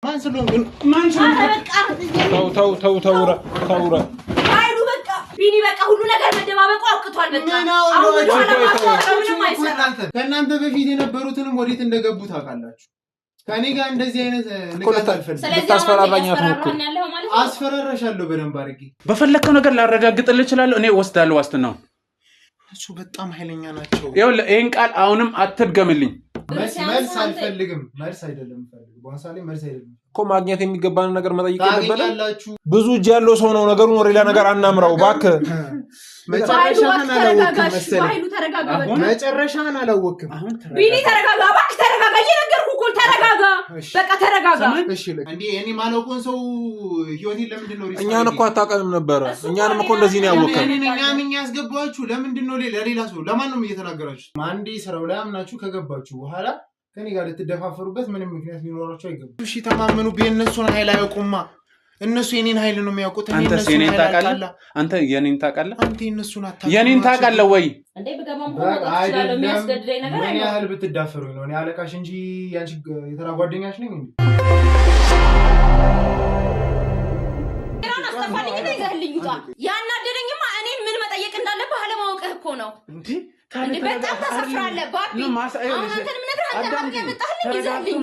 ማን ተውራ አይሉ በቃ ቢኒ በቃ ሁሉ ነገር መደባበቁ አውቅቷል። በቃ ከእናንተ በፊት የነበሩትንም ወዴት እንደገቡ ታውቃላችሁ። ከኔ ጋር እንደዚህ አይነት ንቀት አልፈልግም። አስፈራራሻለሁ በደንብ አድርጌ በፈለከው ነገር ላረጋግጥልህ እችላለሁ። እኔ ወስዳለሁ ዋስትናው። እሱ በጣም ኃይለኛ ናቸው። ይኸውልህ ይሄን ቃል አሁንም አትድገምልኝ። መልስ አልፈልግም። መልስ አይደለም ፈልግ በዋሳሌ መልስ አይደለም እኮ ማግኘት የሚገባን ነገር መጠየቅ የለበትም። ብዙ እጅ ያለው ሰው ነው ነገሩን ወደ ሌላ ነገር አናምራው እባክህ። መጨረሻህን አላወቅም መሰለኝ። መጨረሻህን አላወቅም። ቢኒ ተረጋጋ፣ እባክህ ተረጋጋ። እየነገርኩህ እኮ ተረጋጋ፣ በቃ ተረጋጋ። እሺ እንዴ እኔ ማለቁን ሰው ህይወቴን ለምንድን ነው እኛን እኮ አታውቅም ነበረ። እኛንም እኮ እንደዚህ ነው ያወቅን። እኛም ያስገባችሁ ለምንድን ነው ለሌላ ሰው ለማንም እየተናገራችሁ አንዴ ስራው ላይ አምናችሁ ከገባችሁ በኋላ ከኔ ጋር ልትደፋፈሩበት ምንም ምክንያት ሊኖራችሁ አይገባም። እሺ ተማመኑ። በእነሱን ኃይል አያውቁማ። እነሱ የኔን ኃይል ነው የሚያውቁት። አንተ የኔን ታውቃለህ? አንተ የኔን ታውቃለህ? አንተ የነሱን አታውቅም። የኔን ታውቃለህ ወይ? እንዴ በገባም ይችላል የሚያስገድደኝ ነገር አይደለም። ምን ያህል ብትዳፈሩኝ ነው? እኔ አለቃሽ እንጂ ያንቺ የተራ ጓደኛሽ ነኝ እንዴ? ያናደደኝማ እኔን ምን መጠየቅ እንዳለብህ አለማወቅህ እኮ ነው። እንዴ በጣም ተሰፍራለህ ባቢ። አሁን አንተንም ነግረህ አንተ ባቢ ያመጣህልኝ ይዘህልኝ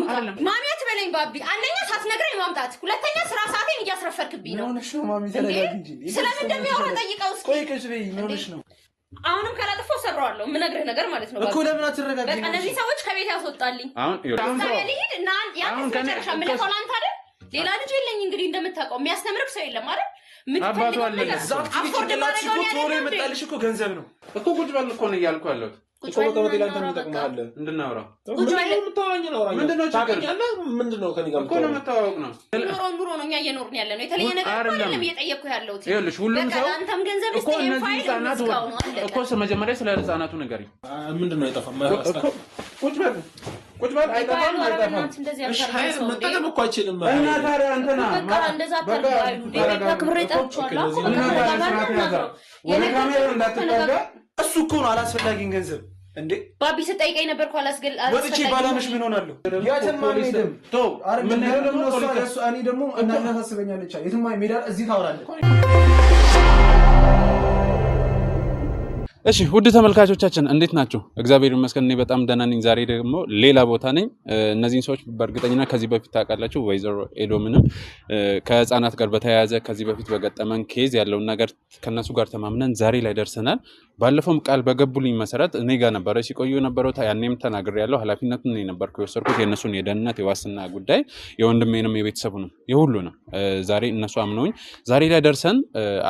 ማሚያት በለኝ ባቢ። አንደኛ ሳትነግረኝ ማምጣት፣ ሁለተኛ ስራ ሰዓቴን እያስረፈርክብኝ ነው። ስለምን እንደሚያወራ ጠይቀው እስኪ። አሁንም ካላጠፋው ሰብረዋለሁ። የምነግርህ ነገር ማለት ነው እኮ። ለምን አትረጋግጥ? በቃ እነዚህ ሰዎች ከቤት ያስወጣልኝ። አሁን ልሂድ እና ያንተ መጨረሻ የምልከው ለአንተ አይደል? ሌላ ልጅ የለኝ እንግዲህ እንደምታውቀው የሚያስተምርክ ሰው የለም አይደል? አባቱ አለ አፎርድ ማድረግ ነው የመጣልሽ እኮ ገንዘብ ነው እኮ። ቁጭ በል እኮ ነው እያልኩ ያለሁት እኮ። በጣም ሌላንተ እንጠቅማለ እንድናወራ ቁጭ በል። ምንድነው ታውቃለህ? ምንድነው ከኔ ጋር እኮ ነው መታወቅ ነው። ኑሮ ነው። እኛ እየኖርን ያለ ነው። የተለየ ነገር አይደለም እየጠየቅኩ ያለሁት። ይኸውልሽ ሁሉም ሰው አንተም ገንዘብ እኮ እነዚህ ህጻናት እኮ መጀመሪያ ስለ ህጻናቱ ንገሪኝ። ምንድነው አይጠፋም? ቁጭ በል ቁጭ በል። አይጠፋም አይጠፋም። እሺ ኃይል መጠቀም እኮ አይችልም። እና ታዲያ አንተና በቃ እንደዛ ታርጋሉ። ደብታ ክብሬ ጠርቻለሁ። ወደ ካሜራ እንዳትጠጋ። እሱ እኮ ነው አላስፈላጊን ገንዘብ እንዴ ባቢ ስጠይቀኝ ነበር እኮ ወጥቼ ባላመሽ ምን ሆናለሁ? ያተማ ሜድም ተው ምን ደግሞ እሱ እኔ ደግሞ እናታስበኛለች። የትማ ሜዳ እዚህ ታወራለህ። እሺ ውድ ተመልካቾቻችን እንዴት ናችሁ? እግዚአብሔር ይመስገን እኔ በጣም ደህና ነኝ። ዛሬ ደግሞ ሌላ ቦታ ነኝ። እነዚህን ሰዎች በእርግጠኝነት ከዚህ በፊት ታውቃላችሁ። ወይዘሮ ኤዶምንም ከህፃናት ጋር በተያያዘ ከዚህ በፊት በገጠመን ኬዝ ያለውን ነገር ከነሱ ጋር ተማምነን ዛሬ ላይ ደርሰናል። ባለፈውም ቃል በገቡልኝ መሰረት እኔ ጋር ነበረ ሲቆዩ የነበረው። ያኔም ተናግሬያለሁ። ኃላፊነቱን እኔ ነበርኩ የወሰድኩት የእነሱን የደህንነት የዋስትና ጉዳይ የወንድሜንም የቤተሰቡንም የሁሉንም። ዛሬ እነሱ አምነውኝ ዛሬ ላይ ደርሰን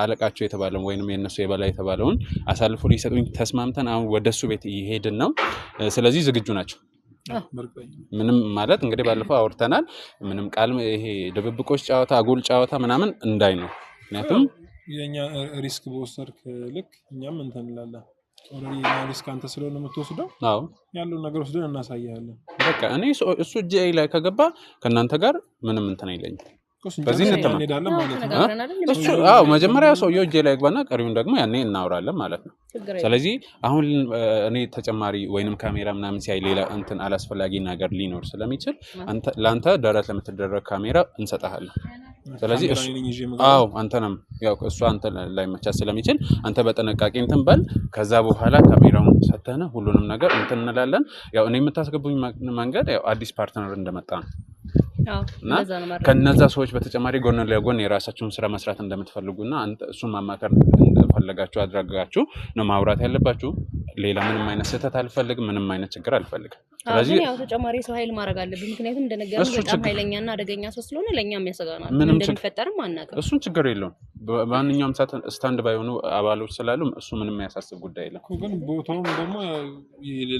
አለቃቸው የተባለውን ወይንም የእነሱ የበላይ የተባለውን አሳልፎ ሊሰጡኝ ተስማምተን አሁን ወደሱ ቤት እየሄድን ነው። ስለዚህ ዝግጁ ናቸው። ምንም ማለት እንግዲህ ባለፈው አውርተናል። ምንም ቃል ይሄ ድብብቆች ጨዋታ አጉል ጨዋታ ምናምን እንዳይኖር። ምክንያቱም የኛ ሪስክ በወሰድክ ልክ እኛም እንትን እንላለን። ኦሬዲ ሪስክ አንተ ስለሆነ የምትወስደው አዎ ያለውን ነገር ወስደን እናሳያለን። በቃ እኔ እሱ እጄ ላይ ከገባ ከእናንተ ጋር ምንም እንትን አይለኝም። በዚህ እንሄዳለን ማለት ነው። እሱ አዎ መጀመሪያ ሰውየው እጄ ላይ ግባና ቀሪውን ደግሞ ያኔ እናወራለን ማለት ነው። ስለዚህ አሁን እኔ ተጨማሪ ወይንም ካሜራ ምናምን ሲያይ ሌላ እንትን አላስፈላጊ ነገር ሊኖር ስለሚችል ለአንተ ደረት ለምትደረግ ካሜራ እንሰጣለን። ስለዚህ አዎ አንተንም ያው እሱ አንተ ላይ መቻት ስለሚችል አንተ በጥንቃቄ እንትን በል። ከዛ በኋላ ካሜራውን ሰተነ ሁሉንም ነገር እንትን እንላለን። ያው እኔ የምታስገቡኝ መንገድ ያው አዲስ ፓርትነር እንደመጣ ነው። እና ከነዛ ሰዎች በተጨማሪ ጎን ለጎን የራሳችሁን ስራ መስራት እንደምትፈልጉና እሱን ማማከር እንደፈለጋችሁ አድርጋችሁ ነው ማውራት ያለባችሁ። ሌላ ምንም አይነት ስህተት አልፈልግም፣ ምንም አይነት ችግር አልፈልግም። ስለዚህ ያው ተጨማሪ ሰው ኃይል ማድረግ አለብን። ምክንያቱም እንደነገርኩ በጣም ኃይለኛና አደገኛ ሰው ስለሆነ ለኛም ያሰጋናል። ምንም እንደሚፈጠርም አናውቅም። እሱን ችግር የለውም። በማንኛውም ሰዓት ስታንድ ባይ ሆኑ አባሎች ስላሉ እሱ ምንም ያሳስብ ጉዳይ የለም። ግን ቦታውም ደግሞ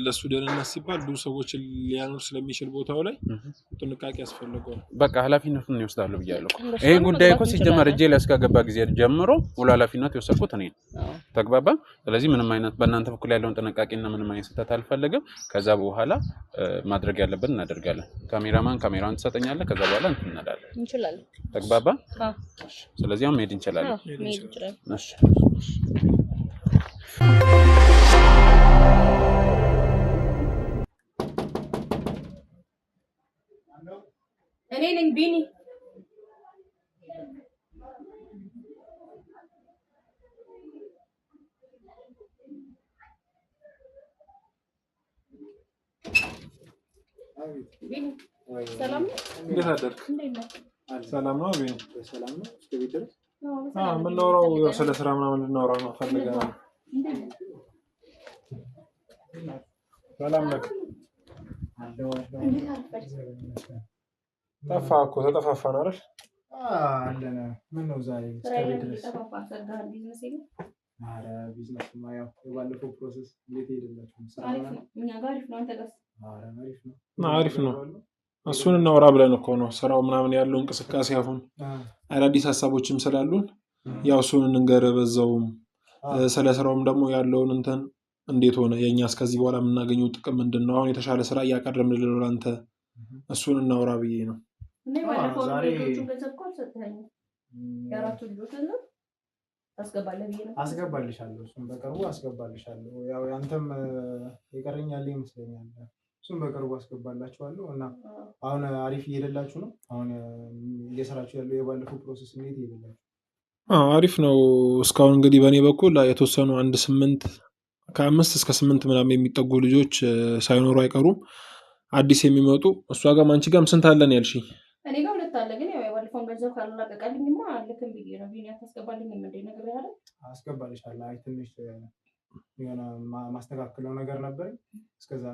ለሱ ደህንነት ሲባል ብዙ ሰዎች ሊያኖር ስለሚችል ቦታው ላይ ጥንቃቄ ያስፈልጋል። በቃ ኃላፊነቱን ይወስዳሉ ብያለሁ። ይሄ ጉዳይ እኮ ሲጀመር እጄ ላይ እስከገባ ጊዜ ጀምሮ ሙሉ ኃላፊነት የወሰድኩት እኔ ተግባባ። ስለዚህ ምንም አይነት በእናንተ በኩል ያለውን ጥንቃቄና ምንም አይነት ስህተት አልፈልግም። ከዛ በኋላ ማድረግ ያለብን እናደርጋለን። ካሜራማን ካሜራውን ትሰጠኛለህ። ከዛ በኋላ እንትን እንላለን። እንችላለን። ተግባባ። ስለዚህ አሁን መሄድ እንችላለን። እሺ እኔ ነኝ ቢኒ። ሰላም ነው? እንዴት አደርክ? ሰላም ነው ቢኒ? ሰላም ነው። እስከ ቤት ድረስ የምናወራው ስለ ስራ ምናምን ልናወራ ነው ፈልገን። ሰላም ነህ? ጠፋህ እኮ ተጠፋፋን አይደል? አለን። ምን ነው ዛሬ እስከ ቤት ድረስ? ኧረ ቢዝነስማ ያው የባለፈው ፕሮሰስ እንዴት ሄደላችሁ? አሪፍ ነው። እሱን እናወራ ብለን እኮ ነው ስራው ምናምን ያለው እንቅስቃሴ አሁን አዳዲስ ሀሳቦችም ስላሉን ያው እሱን እንንገር በዛውም ስለ ስራውም ደግሞ ያለውን እንትን እንዴት ሆነ የኛ እስከዚህ በኋላ የምናገኘው ጥቅም ምንድነው አሁን የተሻለ ስራ እያቀረብን ልለው አንተ እሱን እናወራ ብዬ ነው። ዛሬ አስገባልሻለሁ። እሱን በቅርቡ አስገባልሻለሁ። ያው ያንተም የቀረኛል ይመስለኛል። እሱን በቅርቡ አስገባላችኋለሁ እና አሁን አሪፍ እየሄደላችሁ ነው። አሁን እየሰራችሁ ያለው የባለፈው ፕሮሰስ እንዴት እየሄደላችሁ? አሪፍ ነው። እስካሁን እንግዲህ በእኔ በኩል የተወሰኑ ከ5 እስከ 8 ምናምን የሚጠጉ ልጆች ሳይኖሩ አይቀሩም አዲስ የሚመጡ። እሷ ጋርም አንቺ ጋርም ስንት አለን ያልሽኝ? እኔ ጋር 2 አለ። ግን ያው የባለፈውን ገንዘብ ካላቀቀልኝማ ልክም ብዬ ነው። ቢኒ አታስገባልኝ እንደ ነገር ያለ አስገባልሻለሁ። አይ ትንሽ የሆነ ማስተካከለው ነገር ነበር። እስከዛ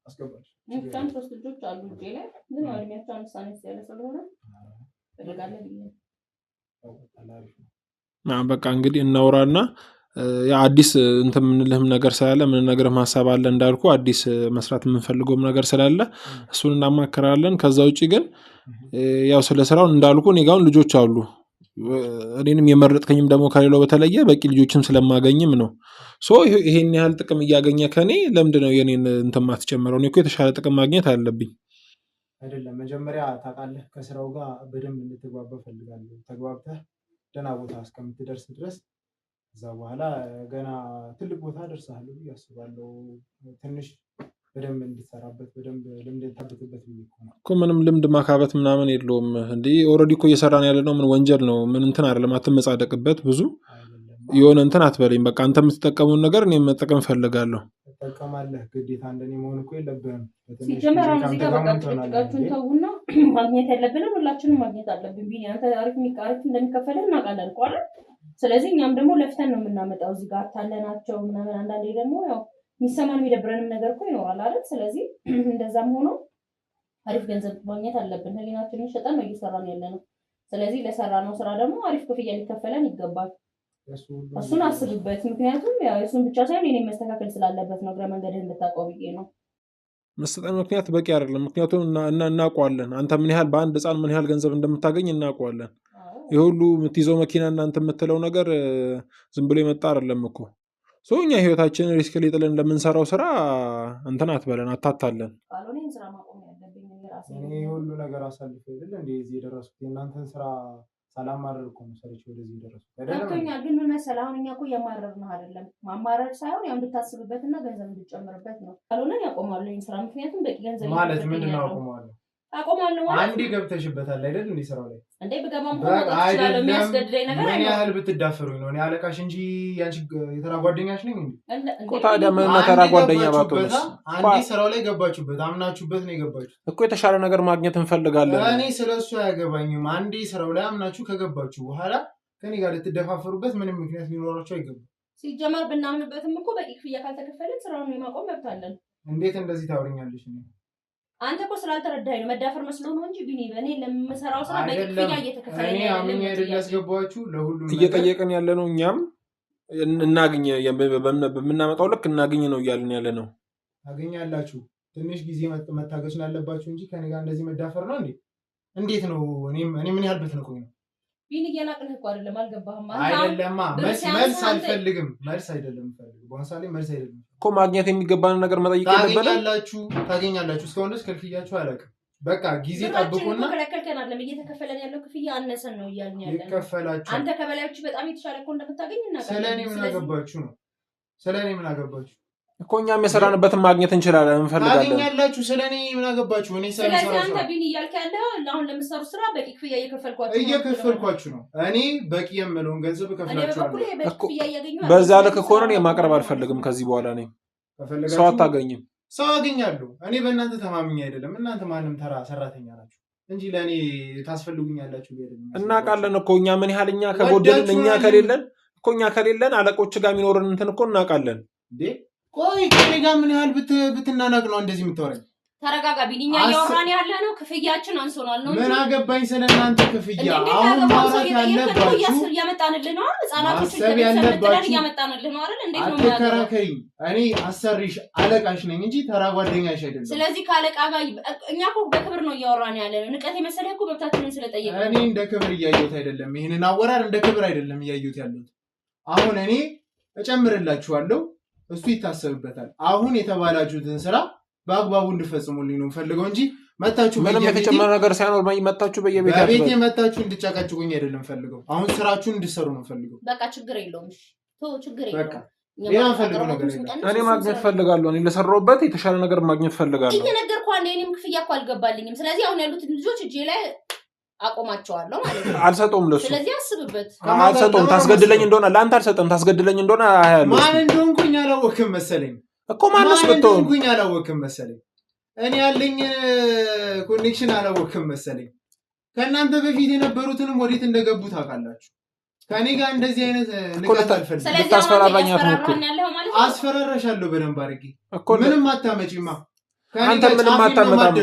አስገባልሽ። ሙፍታን 3 ልጆች አሉ እጄ ላይ። ግን ያው እድሜያቸው አነሳነስ ያለ ስለሆነ እደጋለሁ ብዬ ነው። በቃ እንግዲህ እናውራና አዲስ እንትን የምንልህም ነገር ስላለ ምን ነገር ሀሳብ አለ እንዳልኩ አዲስ መስራት የምንፈልገውም ነገር ስላለ እሱን እናማከራለን። ከዛ ውጪ ግን ያው ስለ ስራው እንዳልኩ እኔ ጋር ልጆች አሉ። እኔንም የመረጥከኝም ደግሞ ከሌላው በተለየ በቂ ልጆችም ስለማገኝም ነው። ይሄን ያህል ጥቅም እያገኘ ከኔ ለምንድን ነው የኔን እንትን ማትጨምረው? እኔ እኮ የተሻለ ጥቅም ማግኘት አለብኝ አይደለም? መጀመሪያ ታውቃለህ ከስራው ጋር በደንብ እንድትግባባ ፈልጋለሁ። ተግባብተህ ደህና ቦታ እስከምትደርስ ድረስ ከዛ በኋላ ገና ትልቅ ቦታ ደርሰሃለሁ ብዬ አስባለሁ። ትንሽ በደንብ እንድትሰራበት በደንብ ልምድ እንድታበትበት እኮ ምንም ልምድ ማካበት ምናምን የለውም እንዴ። ኦልሬዲ እኮ እየሰራን ያለ ነው። ምን ወንጀል ነው? ምን እንትን አይደለም። አትመጻደቅበት ብዙ የሆነ እንትን አትበለኝ። በቃ አንተ የምትጠቀሙን ነገር እኔ መጠቀም ፈልጋለሁ። ትጠቀማለህ። ግዴታ እንደኔ መሆን እኮ የለብህም። ሲጀመር እዚህ ጋር በቃ ጭቅጭቃችሁን ተውና ማግኘት ያለብንም ሁላችንም ማግኘት አለብን። ቢኒ አንተ አሪፍ እንደሚከፈልህ እናውቃለን እኮ አይደል? ስለዚህ እኛም ደግሞ ለፍተን ነው የምናመጣው እዚህ ጋር ታለናቸው ምናምን። አንዳንዴ ደግሞ ያው የሚሰማን የሚደብረንም ነገር እኮ ይኖራል አይደል? ስለዚህ እንደዛም ሆኖ አሪፍ ገንዘብ ማግኘት አለብን። ህሊናችንን ሸጠን ነው እየሰራን ያለነው። ስለዚህ ለሰራነው ስራ ደግሞ አሪፍ ክፍያ ሊከፈለን ይገባል። እሱን አስብበት። ምክንያቱም ያው እሱን ብቻ ሳይሆን እኔ መስተካከል ስላለበት ነው። እግረ መንገድህን እንድታውቀው ብዬ ነው። መስጠት ምክንያት በቂ አይደለም። ምክንያቱም እናውቀዋለን አንተ ምን ያህል በአንድ ህፃን ምን ያህል ገንዘብ እንደምታገኝ እናውቀዋለን። ይሄ ሁሉ የምትይዘው መኪና እናንተ የምትለው ነገር ዝም ብሎ የመጣ አይደለም እኮ። እኛ ህይወታችንን ሪስክ ላይ ጥለን ለምንሰራው ስራ እንትን አትበለን፣ አታታለን። እኔ ሁሉ ነገር አሳልፈ አይደል እንዴ እዚህ የደረስኩት። የእናንተን ስራ ሰላም ማድረግ እኮ ነው ሰርቼ ወደዚህ የደረስኩት አይደለም። ግን ምን መሰለህ አሁን እኛ እኮ የማረር ነው አይደለም። ማማረር ሳይሆን ያው እንድታስብበትና ገንዘብ እንድትጨምርበት ነው። ካልሆነ ያቆማለሁ ይሄን ስራ። ምክንያቱም በቂ ገንዘብ ማለት ምንድነው አቆማለሁ? አቆማለሁ ማለት አንዴ ገብተሽበታል አይደል እንዴ ስራው ላይ እንዴ በገባም አይደለም። የሚያስገድደኝ ነገር ምን ያህል ብትዳፈሩኝ ነው? እኔ አለቃሽ እንጂ ያንቺ የተራ ጓደኛሽ ነኝ እንዴ? እኮ ታዲያ ምን ተራ ጓደኛ ባትሆንስ? አንዴ ስራው ላይ ገባችሁበት፣ አምናችሁበት ነው የገባችሁት እኮ። የተሻለ ነገር ማግኘት እንፈልጋለን። እኔ ስለሱ አያገባኝም። አንዴ ስራው ላይ አምናችሁ ከገባችሁ በኋላ ከኔ ጋር ልትደፋፈሩበት ምንም ምክንያት ሊኖራችሁ አይገባም። ሲጀመር ብናምንበትም እኮ በቂ ክፍያ ካልተከፈለን ስራውን የማቆም መብት አለን። እንዴት እንደዚህ ታወሪኛለሽ? አንተ እኮ ስላልተረዳኸኝ ነው። መዳፈር መስሎ ነው እንጂ ቢኒ በእኔ ለምሰራው ስራ በቂ ክፍያ እየተከፈለኝ ነው። እኔ አምኜ አይደል ያስገባችሁ ለሁሉም እየጠየቀን ያለ ነው። እኛም እናግኝ በምናመጣው ልክ እናግኝ ነው እያልን ያለ ነው። ታገኛላችሁ። ትንሽ ጊዜ መታገስ ነው ያለባችሁ እንጂ ከኔ ጋር እንደዚህ መዳፈር ነው እንዴ? እንዴት ነው? እኔ ምን ያህል ብትነቁኝ ነው? ቢኒ እየናቅንህ እኮ አይደለም። አልገባህም? አይደለማ መልስ አልፈልግም። መልስ አይደለም ፈልግ ቦንሳሌ መልስ አይደለም እኮ ማግኘት የሚገባን ነገር መጠየቅ የለብንም። ታገኛላችሁ። እስካሁን ድረስ ከልክያችሁ አላውቅም። በቃ ጊዜ ጠብቁና ከለከልከን አይደለም። እየተከፈለን ያለው ክፍያ አነሰን ነው እያልን ያለን። ይከፈላችሁ። አንተ ከበላዮቹ በጣም የተሻለ እኮ እንደምታገኝ እናውቃለን። ስለኔ ምን አገባችሁ ነው? ስለኔ ምን አገባችሁ? እኮ እኛም የሰራንበትን ማግኘት እንችላለን እንፈልጋለን። ታገኛላችሁ። ስለኔ ምን አገባችሁ? እኔ ስለዚህ አንተ ቢኒ እያልክ ያለው አሁን ለምትሰሩ ስራ በቂ ክፍያ እየከፈልኳችሁ ነው። እኔ በቂ የምለውን ገንዘብ እከፍላችኋለሁ። በዛ ልክ እኮ ነው የማቅረብ አልፈልግም። ከዚህ በኋላ እኔ ሰው አታገኝም። ሰው አገኛለሁ። እኔ በእናንተ ተማምኜ አይደለም። እናንተ ማንም ተራ ሰራተኛ ናችሁ እንጂ ለእኔ ታስፈልጉኛላችሁ። እናውቃለን እኮ እኛ ምን ያህል እኛ ከጎደልን እኛ ከሌለን አለቆች ጋር የሚኖርን እንትን እኮ እናውቃለን። ቆይ ከኔ ጋር ምን ያህል ብትናናቅ ነው እንደዚህ የምታወራኝ? ተረጋጋ ቢኒ፣ እኛ እያወራን ያለ ነው ክፍያችን አንሶናል ነው። ምን አገባኝ ስለናንተ ክፍያ? አሁን ማውራት ያለባችሁ እያመጣንልህ ነው። ህጻናቶችን እያመጣንልህ ነው አይደል? እንዴት ነው አትከራከሪኝ። እኔ አሰሪሽ አለቃሽ ነኝ እንጂ ተራ ጓደኛሽ አይደለም። ስለዚህ ከአለቃ ጋር እኛ እኮ በክብር ነው እያወራን ያለ ነው። ንቀት የመሰለህ እኮ መብታችንን ስለጠየቅን እኔ እንደ ክብር እያየሁት አይደለም። ይሄንን አወራር እንደ ክብር አይደለም እያየሁት ያለሁት። አሁን እኔ እጨምርላችኋለሁ፣ እሱ ይታሰብበታል። አሁን የተባላችሁትን ስራ በአግባቡ እንድፈጽሙልኝ ነው ፈልገው እንጂ መታችሁ ምንም የተጨመረ ነገር ሳይኖር መታችሁ በቤቴ መታችሁ እንድጨቃጭቁኝ አይደለም ፈልገው። አሁን ስራችሁን እንድሰሩ ነው ፈልገው። በቃ ችግር የለውም። ችግር የለውም። እኔ ማግኘት ፈልጋለሁ። እኔ ለሰራሁበት የተሻለ ነገር ማግኘት ፈልጋለሁ። እየነገርኩህ አንዴ እኔም ክፍያ እኮ አልገባልኝም። ስለዚህ አሁን ያሉትን ልጆች እጄ ላይ አቆማቸዋለሁ ማለት ነው። አልሰጠውም ለሱ። ስለዚህ አስብበት። አልሰጠውም። ታስገድለኝ እንደሆነ ለአንተ አልሰጠም። ታስገድለኝ እንደሆነ አያለሁ። ማን እንደሆንኩኝ አላወቅም መሰለኝ እኮ ማንስ ብትሆን እንደሆንኩኝ አላወቅም መሰለኝ። እኔ ያለኝ ኮኔክሽን አላወቅም መሰለኝ። ከእናንተ በፊት የነበሩትንም ወዴት እንደገቡ ታውቃላችሁ። ከኔ ጋር እንደዚህ አይነት ንቀት አልፈልግም። ስለዚህ አስፈራራኝ አትሞክር። አስፈራራሻለሁ በደንብ አድርጌ። ምንም አታመጪማ። አንተ ምንም አታመጣም።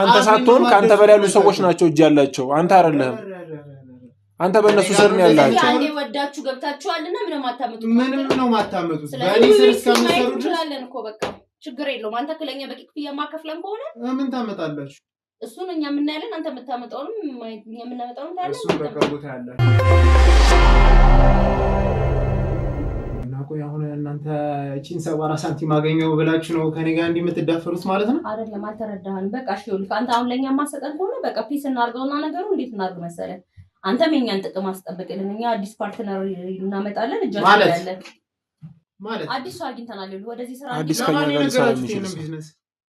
አንተ ሳትሆን ከአንተ በላይ ያሉ ሰዎች ናቸው እጅ ያላቸው። አንተ አይደለህም። አንተ በእነሱ ስር ነው ያላችሁ። አንዴ ወዳችሁ ገብታችኋልና ምንም አታመጡት። ምንም ነው ማታመጡት። በእኔ ስር እስከምትሰሩ ድረስ እኮ በቃ ችግር የለውም። አንተ ክለኛ በቂ ክፍያ ማከፍለን ከሆነ ምን ታመጣላችሁ? እሱን እኛ የምናያለን። አንተ የምታመጣውንም እኛ የምናመጣውንም ታያለን። እሱን በቀቦታ ያላችሁ እና ቆይ አሁን እናንተ እቺን 70 ሳንቲም አገኘው ብላችሁ ነው ከኔ ጋር እንዲህ የምትዳፈሩት ማለት ነው? አይደለም፣ አልተረዳህም። በቃ እሺ ይኸውልህ፣ አንተ አሁን ለኛ ማሰጠን ከሆነ በቃ ፒስ እናድርገውና ነገሩ እንዴት እናድርግ መሰለህ? አንተም የኛን ጥቅም አስጠብቅልን። እኛ አዲስ ፓርትነር እናመጣለን። እጃችን ያለ ማለት አዲስ ሰው አግኝተናል። ወደዚህ ስራ አዲስ ከኛ ጋር ሊሰራ የሚችል ቢዝነስ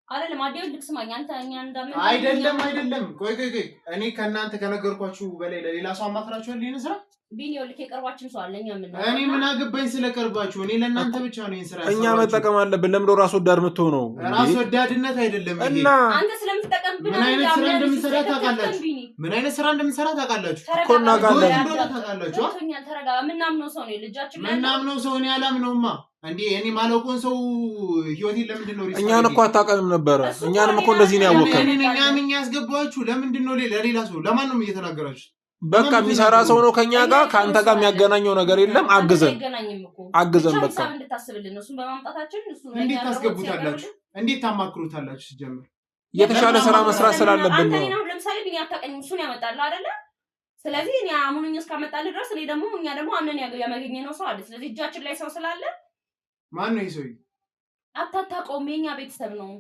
አይደለም። አዲስ ልክ ስማኝ፣ አንተ እኛ እንዳመጣ አይደለም። ቆይ እኔ ከእናንተ ከነገርኳችሁ በላይ ለሌላ ሰው አማክራችኋል ይሄን ስራ? ቢኒ ይኸውልህ፣ የቀርባችን ሰው አለ። እኔ ምን አገባኝ ስለቀርባችሁ? እኔ ለእናንተ ብቻ ነው ይሄን ስራ። እኛ መጠቀም አለብን። ለምዶ ራስ ወዳድ የምትሆነው ራስ ወዳድነት አይደለም ይሄ። እና አንተ ስለምትጠቀምብን ምን አይነት ስራ እንደምትሰራ ታውቃላችሁ? ምን አይነት ስራ እንደምትሰራ ታውቃላችሁ? እኮ እናውቃለን። ታውቃላችሁ? ተረጋጋ። ምናምነው ሰው ነው ልጃችን ላይ ምናምነው ሰው እኔ አላምነውማ። እንዴ እኔ ማለቆን ሰው ህይወቴን ለምንድን ነው እኛን እኮ አታውቀንም ነበረ። እኛንም እኮ እንደዚህ ነው ያወቀን። እኛ ምን ያስገባችሁ? ለምንድን ነው ለሌላ ሰው ለማንም እየተናገራችሁ? በቃ የሚሰራ ሰው ነው ከኛ ጋር። ከአንተ ጋር የሚያገናኘው ነገር የለም። አግዘን በቃ እንድታስብልን እሱን በማምጣታችን እንዴት ታስገቡታላችሁ? እንዴት ታማክሩታላችሁ? ሲጀምር የተሻለ ስራ መስራት ስላለብን ነው። ለምሳሌ ቢኒ አታውቀኝም፣ እሱን ያመጣል አይደለ? ስለዚህ እኔ አሙኑኝ እስካመጣልህ ድረስ እኔ ደግሞ እኛ ደግሞ አምነን ያገኘነው ሰው አለ። ስለዚህ እጃችን ላይ ሰው ስላለ ማን ነው ይሰው? አታውቀውም፣ የኛ ቤተሰብ ነው።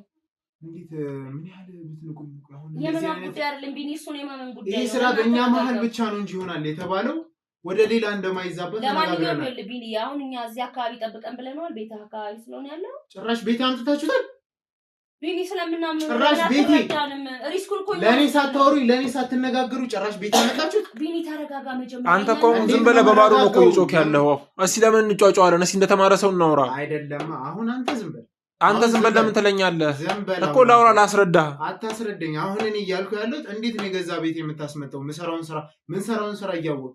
እንዴት ምን ያህል ብትንቁም አሁን የምን ጉዳይ አይደለም ቢኒ፣ እሱ ነው የማመን ጉዳይ። ይሄ ስራ በእኛ መሀል ብቻ ነው እንጂ ይሆናል የተባለው ወደ ሌላ እንደማይዛበት ለማንኛውም ይኸውልህ ቢኒ፣ አሁን እኛ እዚህ አካባቢ ጠብቀን ብለናል። ቤት አካባቢ ስለሆነ ያለው ጭራሽ ቤት አምጥታችሁታል። ቢኒ ስለምናምን ጭራሽ ቤቴ ሪስኩን እኮ ለኔ ሳታወሩኝ ለኔ ሳትነጋገሩ ጭራሽ ቤት አመጣችሁት። ቢኒ ተረጋጋ። መጀመሪያ አንተ እኮ ዝም ብለህ በባዶ ነው እኮ እየጮክ ያለው። እስኪ ለምን እንጫጫዋለን? እስኪ እንደተማረ ሰው እናውራ። አይደለም አሁን አንተ ዝም በል ለምን ትለኛለህ እኮ? ላውራ ላስረዳህ። አታስረዳኝ። አሁን እኔ እያልኩ ያለሁት እንዴት ነው የገዛ ቤት የምታስመጣው? ምንሰራውን ስራ እያወቅ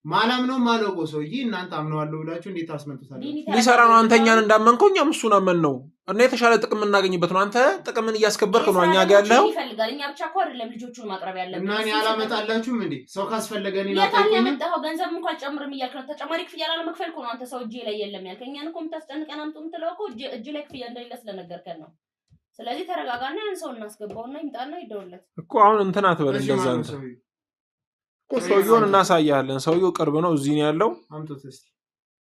ማላምነው ማለቆ ሰውዬ እናንተ አምነዋለሁ ብላችሁ እንዴት ታስመጡታላችሁ? ሊሰራ ነው። አንተ እኛን እንዳመንከው እኛም እሱን አመን ነው እና የተሻለ ጥቅም እናገኝበት ነው። አንተ ጥቅምን እያስከበርክ ነው እኛ ጋር ያለው ይፈልጋል። እኛ ብቻ እኮ አይደለም ልጆቹን ማቅረብ ያለብን እና እኔ አላመጣላችሁም እንዴ? ሰው ካስፈለገኝ ያታኛ መጣው ገንዘብ እንኳን ጨምርም እያልክ ነው። ተጨማሪ ክፍያ ላለመክፈል እኮ ነው አንተ ሰው እጄ ላይ የለም ያልከኝ። እኛን እኮ የምታስጨንቀን አምጡ የምትለው እኮ እጄ ላይ ክፍያ እንደሌለ ስለነገርከን ነው። ስለዚህ ተረጋጋና ያን ሰው እናስገባውና ይምጣና ይደውልለት እኮ። አሁን እንትን አትበል እንደዛ አንተ እኮ ሰውዬውን እናሳያለን። ሰውዬው ቅርብ ነው፣ እዚህ ነው ያለው። አምጡት እስቲ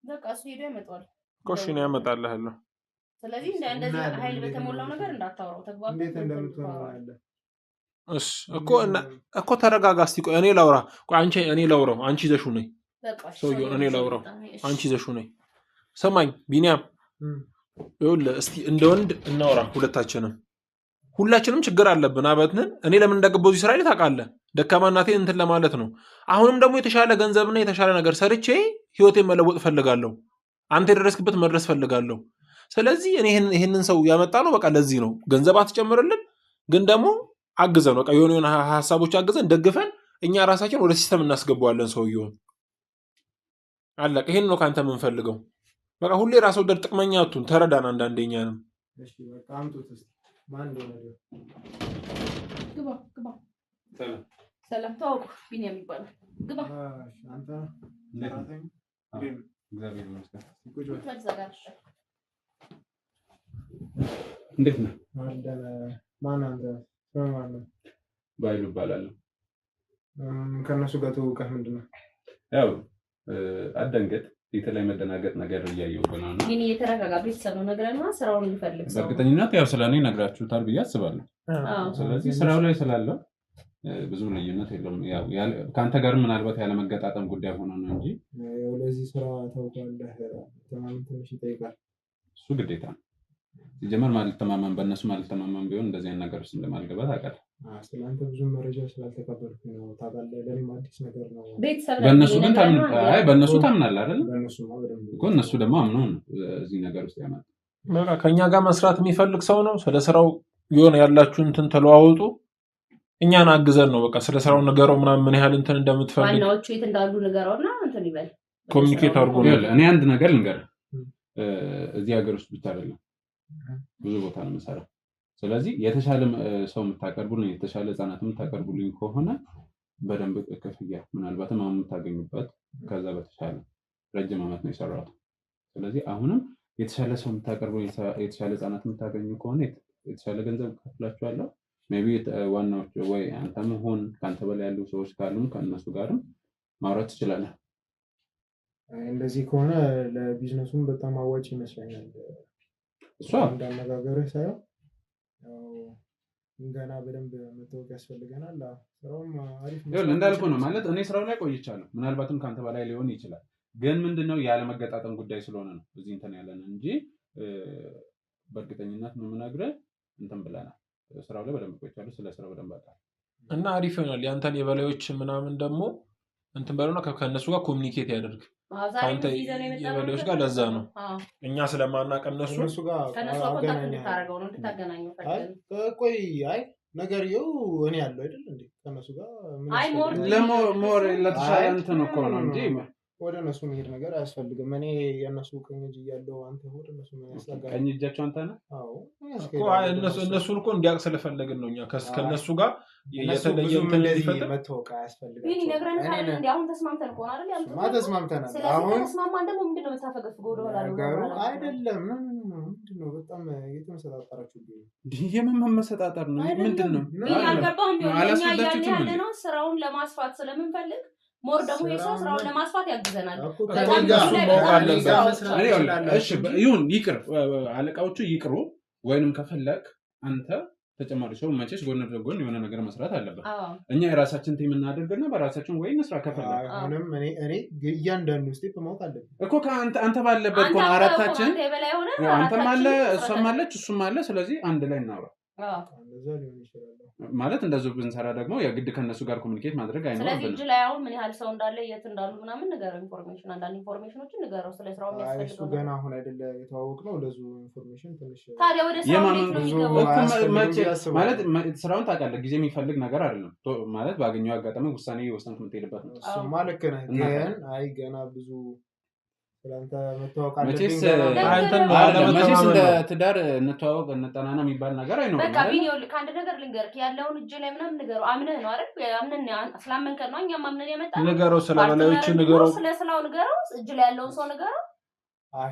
በቃ እሱ ሄዶ ያመጣዋል። እኮ እሺ ነው ያመጣልሃለሁ። ስለዚህ እንደዚህ ኃይል በተሞላው ነገር እንዳታወራው ተግባባ። እንዴት እንደምትሆነው አለ። እሺ እኮ ተረጋጋ እስቲ። ቆይ እኔ ላውራ። ቆይ እኔ ላውራው፣ አንቺ ይዘሽው ነይ። ሰውዬውን እኔ ላውራው፣ አንቺ ይዘሽው ነይ። ሰማኝ ቢኒያም፣ ይኸውልህ እስቲ እንደ ወንድ እናወራ ሁላችንም ችግር አለብን አበትነን እኔ ለምን እንደገባሁ እዚህ ስራ ላይ ታውቃለህ ደካማ እናቴን እንትን ለማለት ነው አሁንም ደግሞ የተሻለ ገንዘብና የተሻለ ነገር ሰርቼ ህይወቴን መለወጥ ፈልጋለሁ አንተ የደረስክበት መድረስ ፈልጋለሁ ስለዚህ እኔ ይሄንን ሰው ያመጣ ነው በቃ ለዚህ ነው ገንዘብ አትጨምርልን ግን ደግሞ አግዘን በቃ የሆነ ሐሳቦች አግዘን ደግፈን እኛ ራሳችን ወደ ሲስተም እናስገባዋለን ሰውየው አለቀ ይሄን ነው ካንተ የምንፈልገው በቃ ሁሌ ራስ ወደድ ጥቅመኛ አትሁን ተረዳን አንዳንዴኛ ነው እሺ በቃ አምጡት እስቲ ማን እንደሆነ ግባ ሰላም ታውቁ ቢኒያም ይባላል ግባ አንተ እግዚአብሔር ይመስገን እንዴት ነህ ማን አንተ ባይሉ ይባላል ከነሱ ጋር ተውቀህ ምንድነው ያው አደንገጥ የተለይ መደናገጥ ነገር እያየው ነው ግን የተረጋጋ ቤተሰብ ነው ነገርና ስራውን ይፈልግ ሰው በእርግጠኝነት ያው ስለኔ ነግራችሁታል ብዬ አስባለሁ ስለዚህ ስራው ላይ ስላለው ብዙ ልዩነት የለውም ያው ካንተ ጋር ምናልባት ያለ መገጣጠም ጉዳይ ሆኖ ነው እንጂ ያው ለዚህ ስራ ታውቃለህ ተማም ትንሽ ይጠይቃል እሱ ግዴታ ነው ሲጀመር ማለት ተማመን በእነሱ ማለት ተማመን ቢሆን እንደዚህ አይነት ነገር ውስጥ እንደማልገባ ታውቃለህ ስለአንተ ብዙ መረጃ ስላልተቀበልኩ ነው ታውቃለህ ለኔም አዲስ ነገር ነው በእነሱ ግን በእነሱ ታምናለህ አይደል በእነሱ ነው እኮ እነሱ ደግሞ አምነው እዚህ ነገር ውስጥ ያመጣ በቃ ከኛ ጋር መስራት የሚፈልግ ሰው ነው ስለ ስራው ይሆን ያላችሁ እንትን ተለዋውጡ እኛን አግዘን ነው በቃ ስለ ስራው ነገረው ምናምን ምን ያህል እንትን እንደምትፈልግ ዋናዎቹ የት እንዳሉ ነገረውና እንትን ይበል ኮሙኒኬት አድርጎ እኔ አንድ ነገር ልንገርህ እዚህ ሀገር ውስጥ ብቻ አይደለም ብዙ ቦታ ነው የምሰራው ስለዚህ የተሻለ ሰው የምታቀርቡልኝ የተሻለ ህፃናት የምታቀርቡልኝ ከሆነ በደንብ ከፍያ ምናልባትም አሁን የምታገኙበት ከዛ በተሻለ ረጅም ዓመት ነው የሰራሁት ስለዚህ አሁንም የተሻለ ሰው የምታቀርቡ የተሻለ ህፃናት የምታገኙ ከሆነ የተሻለ ገንዘብ ከፍላችኋለሁ ሜቢ ዋናዎቹ ወይ አንተም ሆን ካንተ በላይ ያሉ ሰዎች ካሉም ከነሱ ጋርም ማውራት ትችላለህ እንደዚህ ከሆነ ለቢዝነሱም በጣም አዋጭ ይመስለኛል እሷ እንዳነጋገርህ ሳይሆን ገና በደንብ መታወቅ ያስፈልገናል ስራውም አሪፍ ነው እንዳልኩህ ነው ማለት እኔ ስራው ላይ ቆይቻለሁ ምናልባትም ካንተ በላይ ሊሆን ይችላል ግን ምንድነው ያለ መገጣጠም ጉዳይ ስለሆነ ነው እዚህ እንትን ያለን እንጂ በእርግጠኝነት ነው የምነግርህ እንትን ብለናል ስራው ላይ በደንብ ቆይቻለሁ ስለ ስራው በደንብ አውቃለሁ እና አሪፍ ይሆናል ያንተን የበላዮች ምናምን ደግሞ እንትን በለውና ከነሱ ጋር ኮሙኒኬት ያደርግ ካንተ የበላዮች ጋር ለዛ ነው እኛ ስለማናቀ እነሱ ጋር ከነሱ ኮንታክት እንድታረጋው ነው እንድታገናኙ ፈልገን ቆይ አይ ነገርየው እኔ ያለው አይደል እንዴ ከነሱ ጋር አይ ሞር ለተሻለ እንትን እኮ ነው እንጂ ወደ እነሱ መሄድ ነገር አያስፈልግም እኔ የነሱ ቀኝ እጅ ያለው አንተ ወደ እነሱ ምን ያስፈልጋል ቀኝ እጃቸው አንተ ነህ አዎ እኮ እነሱን እኮ እንዲያውቅ ስለፈለግን ነው እኛ ከነሱ ጋር የተለየ እንትን ሊፈጠር መተዋወቅ አያስፈልጋም ይሄን ነገርን ካለ እንዴ አሁን ተስማምተን እኮ አይደል ያልኩት ተስማምተናል አሁን ተስማማን ደግሞ ምንድነው የምታፈገፍገው ወደ ኋላ ነው አይደለም ምንድነው በጣም የተመሰጣጣራችሁ የምን መመሰጣጣር ነው ምንድነው ያልገባው ቢሆን እኛ ያለ ነው ስራውን ለማስፋት ስለምንፈልግ ሞር ደግሞ የሰው ስራውን ለማስፋት ያግዘናል እሺ ይሁን ይቅር አለቃዎቹ ይቅሩ ወይንም ከፈለክ አንተ ተጨማሪ ሰው መቼስ ጎን ለጎን የሆነ ነገር መስራት አለበት እኛ የራሳችን ቲም እናደርግና በራሳችን ወይ መስራት ከፈለክ አሁንም እኔ እያንዳንዱ ስቴፕ ማውቅ አለብኝ እኮ አንተ ባለበት ኮን አራታችን አንተም አለ እሷም አለች እሱም አለ ስለዚህ አንድ ላይ እናውራ ማለት እንደዚህ ብንሰራ ደግሞ የግድ ከነሱ ጋር ኮሙኒኬት ማድረግ አይኖርም ስለዚህ እጅ ላይ አሁን ምን ያህል ሰው እንዳለ የት እንዳሉ ምናምን ነገር ኢንፎርሜሽን አንዳንድ ኢንፎርሜሽኖችን ንገረው ስለ ስራው የሚያስፈልገው እሱ ገና አሁን አይደለ የተዋወቅነው ለዙ ኢንፎርሜሽን ትንሽ ታዲያ ወደ ስራው ነው የሚገባው ማለት ስራውን ታውቃለህ ጊዜ የሚፈልግ ነገር አይደለም ማለት ባገኘው አጋጣሚ ውሳኔ ወሰንክ የምትሄድበት ነው እሱማ ልክ ነህ ግን አይ ገና ብዙ ስለአንተ መተዋወቅ መቼስ እንደ ትዳር እንተዋወቅ እንጠናና የሚባል ነገር አይኖርም በቃ ቢኒው ከአንድ ነገር ልንገርክ ያለውን እጅ ላይ ምናምን ንገረው አምነህ ነው አይደል አምነን ስላመንከን ነው እኛም አምነን የመጣ ንገረው ስለበላዮች ንገረው ስለስላው ንገረው እጅ ላይ ያለውን ሰው ንገረው አይ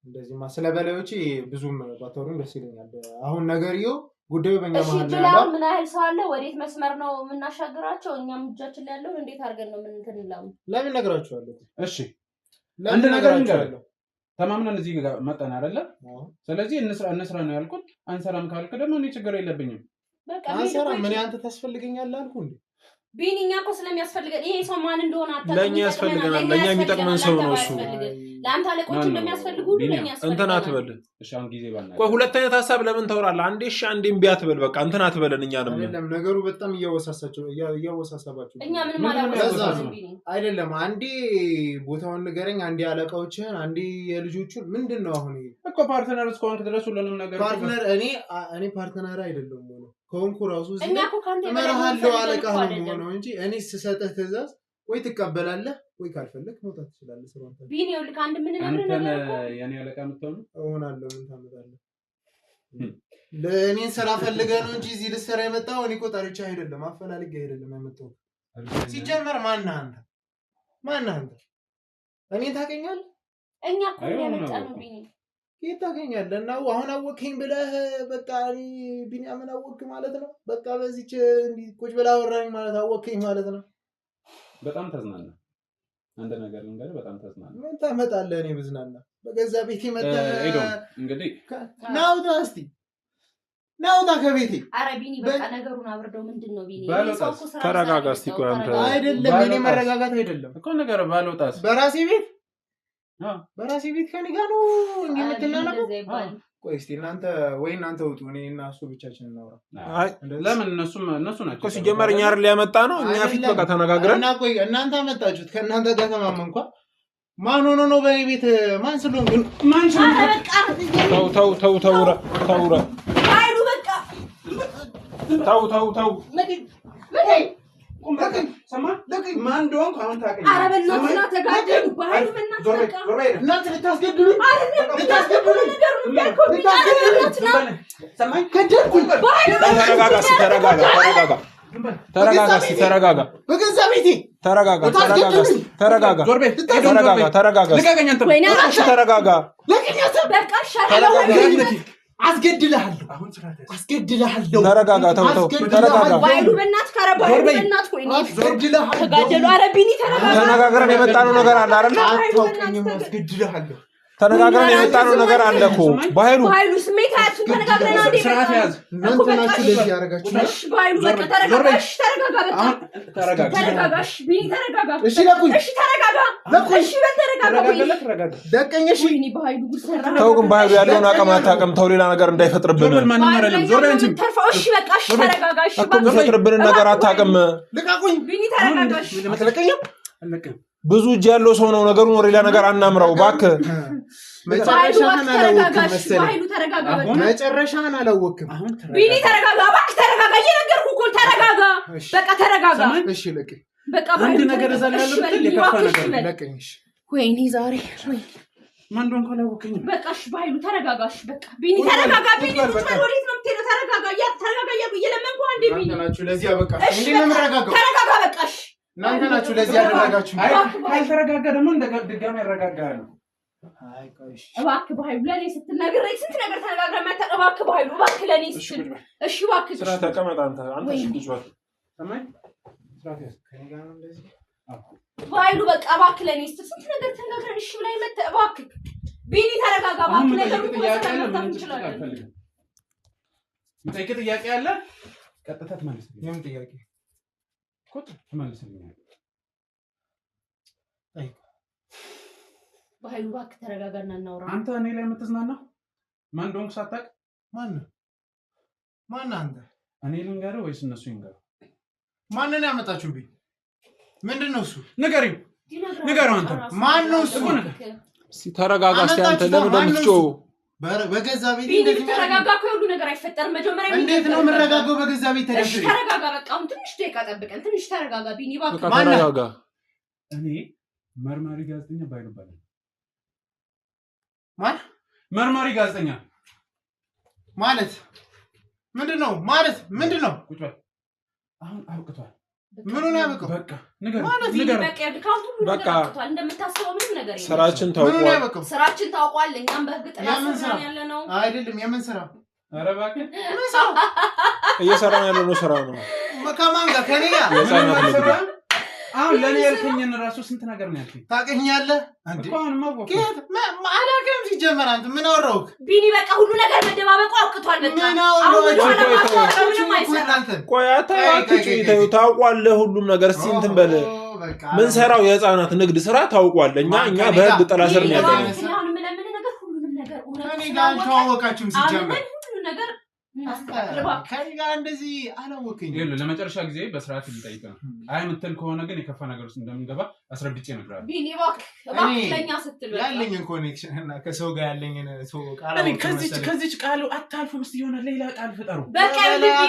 እንደዚህማ ስለበላዮች ብዙም ባታወሩኝ ደስ ይለኛል አሁን ነገርየው ጉዳዩ በእኛ መሀል ነው ያለው ምን ያህል ሰው አለ ወዴት መስመር ነው የምናሻግራቸው እኛም እጃችን ላይ ያለውን እንዴት አድርገን ነው ምን እንትን እንላለን ለምን ነግራችኋለሁ እሺ አንድ ነገር እንገራለሁ ተማምነን እዚህ ጋር መጣን አይደለ ስለዚህ እንስራ ነው ያልኩት አንሰራም ካልክ ደግሞ እኔ ችግር የለብኝም በቃ አንሰራ ምን አንተ ታስፈልገኛለህ አልኩ እንዴ ቢኒኛ እኮ ስለሚያስፈልገን ይሄ ሰው ማን እንደሆነ አጣጣም ለኛ ያስፈልገናል ለኛ የሚጠቅመን ሰው ነው እሱ ለአንተ አለቆች እንደሚያስፈልጉ ለኛ ያስፈልጋል እንትና አትበል እሺ አሁን ጊዜ ባና ቆይ ሁለት አይነት ሐሳብ ለምን ታወራለህ አንዴ እሺ አንዴም ቢያትበል በቃ እንትና አትበለን እኛንም አይደለም ነገሩ በጣም እያወሳሳባቸው እኛ ምንም አላወሳሳም ቢኒ አይደለም አንዴ ቦታውን ንገረኝ አንዴ አለቃዎችን አንዴ የልጆቹን ምንድነው አሁን እኮ ፓርትነር እስከሆንክ ድረስ ሁሉንም ነገር ፓርትነር እኔ ፓርትነር አይደለም ሆኖ ኮንኩ ራሱ እኛ እኮ ካንተ መራሃለው አለቃ ነው እንጂ እኔ ስሰጥህ ትእዛዝ ወይ ትቀበላለህ ወይ ካልፈለክ መውጣት ትችላለህ ስራውን ቢኒ ይልካ አንድ ምን ነገር ነው የኔ አለቃ የምትሆነው እሆናለሁ ምን ታመጣለህ ለእኔን ስራ ፈልገህ ነው እንጂ እዚህ ልሰራ የመጣው እኔ እኮ ጠርቼ አይደለም አፈላልጌ አይደለም የመጣው ሲጀመር ማን አንተ እኔን ታገኛለህ እኛ እኮ የመጣነው ቢኒ የት ታገኛለህ እና አሁን አወከኝ ብለህ በቃ ቢኒያምን አወክ ማለት ነው በቃ በዚች እንዲ ቁጭ ብላ አወራኝ ማለት አወከኝ ማለት ነው በጣም ተዝናና አንድ ነገር ልንገርህ በጣም ተዝናና ምን ታመጣለህ እኔ ብዝናና በገዛ ቤቴ መጣ እንግዲህ ናውጣ ከቤቴ ኧረ ቢኒ በቃ ነገሩን አብርደው ምንድነው ቢኒ ተረጋጋ እስቲ ቆይ አንተ አይደለም እኔ መረጋጋት አይደለም እኮ ነገር ባልወጣስ በራሴ ቤት ከኔ ጋር ነው እንግምትናነው ቆይ እስቲ እናንተ ውጡ እኔ እና እሱ ብቻችን እናውራ አይ ለምን እነሱ ናቸው እኮ ሲጀመር እኛ አይደል ያመጣ ነው እኛ ፊት በቃ ተነጋግረን እና ቆይ እናንተ አመጣችሁት ከእናንተ ጋር ተማመንኳ ማን ሆኖ ነው በኔ ቤት ማን ስለሆነ ግን ማን ተው አይሉ በቃ ተው ሰማ ለቀኝ ማን እንደሆንኩ አሁን ታውቀኝ ኧረ በእናትህ ነው ተጋደሉ ባይሉ በእናትህ እናንተ ልታስገድሉኝ ሰማኝ ከደልኩኝ ተረጋጋ በገዛ ቤቴ ተረጋጋ አስገድልሃለሁ ተረጋጋ ተረጋጋ ባይሉ በእናትህ ካረባይሉ በእናትህ ቆይ አስገድልሃለሁ ተጋደሉ ኧረ ቢኒ ተረጋጋ ተነጋግረን የመጣነው ነገር አለ አይደል አታውቀኝም አስገድልሃለሁ ተነጋግረን የመጣነው ነገር አለ እኮ ባይሉ ስሜታችሁ ተነጋግረን አንዴ ስርዓት ያዝ እናንተ ናችሁ ለዚህ ያረጋችሁ እሺ ባይሉ በቃ ተረጋጋ ቢኒ ተረጋጋ እሺ ለቁኝ እሺ ተረጋጋ እሺ በተረጋጋ ደቀኝ እሺ ቢኒ ባይሉ ጉሰራ ተው ግን ባይሉ ያለውን አቅም አታውቅም ተው ሌላ ነገር እንዳይፈጥርብን ማን ማረለም ዞር አንቺ እሺ በቃ እሺ ተረጋጋ እሺ የሚፈጥርብን ነገር አታውቅም ልቃቁኝ ቢኒ ተረጋጋ እሺ ለምትለቀኝ ብዙ እጅ ያለው ሰው ነው ነገሩን ወደ ሌላ ነገር አናምረው እባክህ መጨረሻህን አላወቅም ቢኒ ተረጋጋ እባክህ ተረጋጋ እየነገርኩህ እኮ ተረጋጋ በቃ ተረጋጋ እሺ ለቀኝ በቃ አንድ ነገር እዛል ያለው ብትል የከፋ ነገር ለቀኝ እሺ ወይኔ ዛሬ ማን እንደሆንኩ አላወቅኝም በቃ እሺ ባይሉ ተረጋጋ እሺ በቃ ቢኒ ተረጋጋ ቢኒ ወዴት ነው የምትሄደው ተረጋጋ እየለመንኩህ አንዴ ቢኒ እናንተ ናችሁ ለዚህ አበቃ እንዴት ነው የምረጋጋው ተረጋጋ በቃ እሺ እናንተ ናችሁ ለዚህ ያደረጋችሁ ካልተረጋጋ ደግሞ ድጋሚ ያረጋጋል አይ ቆይሽ እባክህ ባይሉ ለኔ ስትናገር ስንት ነገር ተነጋግረን መጣ እባክህ ባይሉ እባክህ ለኔ ስትል እሺ እባክህ ስራ ተቀመጥ አንተ ልጅ ወጥ ሰማይ ስራ ከኔ ጋር ነው እንደዚህ ባይሉ በቃ እባክህ ለኔ ስትል ስንት ነገር ተነጋግረን እሺ ብላይ መጣ እባክህ ቢኒ ተረጋጋ እባክህ ነገሩ ተረጋጋ እንችላለን ምንጠይቅ ጥያቄ አለ ቀጥታ ትመልስልኝ የምን ጥያቄ ኮት ትመልስልኝ አይ ባይሉ እባክህ ተረጋጋና እናውራ አንተ እኔ ላይ የምትዝናናው ማን እንደሆንኩ ሳታውቅ ማን አንተ እኔ ልንገርህ ወይስ እነሱ ይንገሩ ማንን ያመጣችሁብኝ ምንድነው እሱ ንገረው አንተ ማን ነው እሱ ተረጋጋ እስቲ አንተ ለምን እንደምትጮህ በገዛ ቤት እንደዚህ ተረጋጋ እኮ ሁሉ ነገር አይፈጠርም መጀመሪያ እንዴት ነው የምረጋጋው በገዛ ቤት እሺ ተረጋጋ በቃ አሁን ትንሽ ደቂቃ ጠብቀን ትንሽ ተረጋጋ ቢኒ እባክህ ተረጋጋ እኔ መርማሪ ጋዜጠኛ ባይሉ ባለው ማን መርማሪ ጋዜጠኛ ማለት ምንድነው ቁጭ በል አሁን አውቅቷል ምኑን ያበቃው በቃ ንገር በቃ ካውቱ በቃ እንደምታስበው ምንም ነገር የለም ስራችን ታውቋል እኛም በእርግጥ ያሰራን ያለ ነው አይደለም የምን ስራ ኧረ እባክህ እየሰራን ያለው ነው ስራ ነው ከማን ጋር ከኔ ጋር ለኔ ያልከኝን ራሱ ስንት ነገር ነው ያልከኝ ታውቀኛለህ አንዴ አላውቅም ሲጀመር አንተ ምን አወራሁህ ቢኒ በቃ ሁሉ ነገር መደባበቁ አውቅቷል በቃ ቆይ አታውቂው ታውቋለህ ሁሉም ነገር እስኪ እንትን በል ምን ሰራው የህፃናት ንግድ ስራ ታውቋል እኛ በህግ ጥላ ስር ነው ያለነው እኔ ጋር ተዋወቃችሁም ሲጀመር ከእኔ ጋር እንደዚህ አላወቅኝ ለመጨረሻ ጊዜ በስርዓት ልጠይቅ ነው አይ ምትል ከሆነ ግን የከፋ ነገር ውስጥ እንደምንገባ አስረድጬ እነግርሃለሁ ቢኒ እባክህ ለኛ ስትል ያለኝን ኮኔክሽን እና ከሰው ጋር ያለኝን ሰው ቃል ከዚች ቃሉ አታልፉም እስቲ የሆነ ሌላ ቃል ፍጠሩ በቃ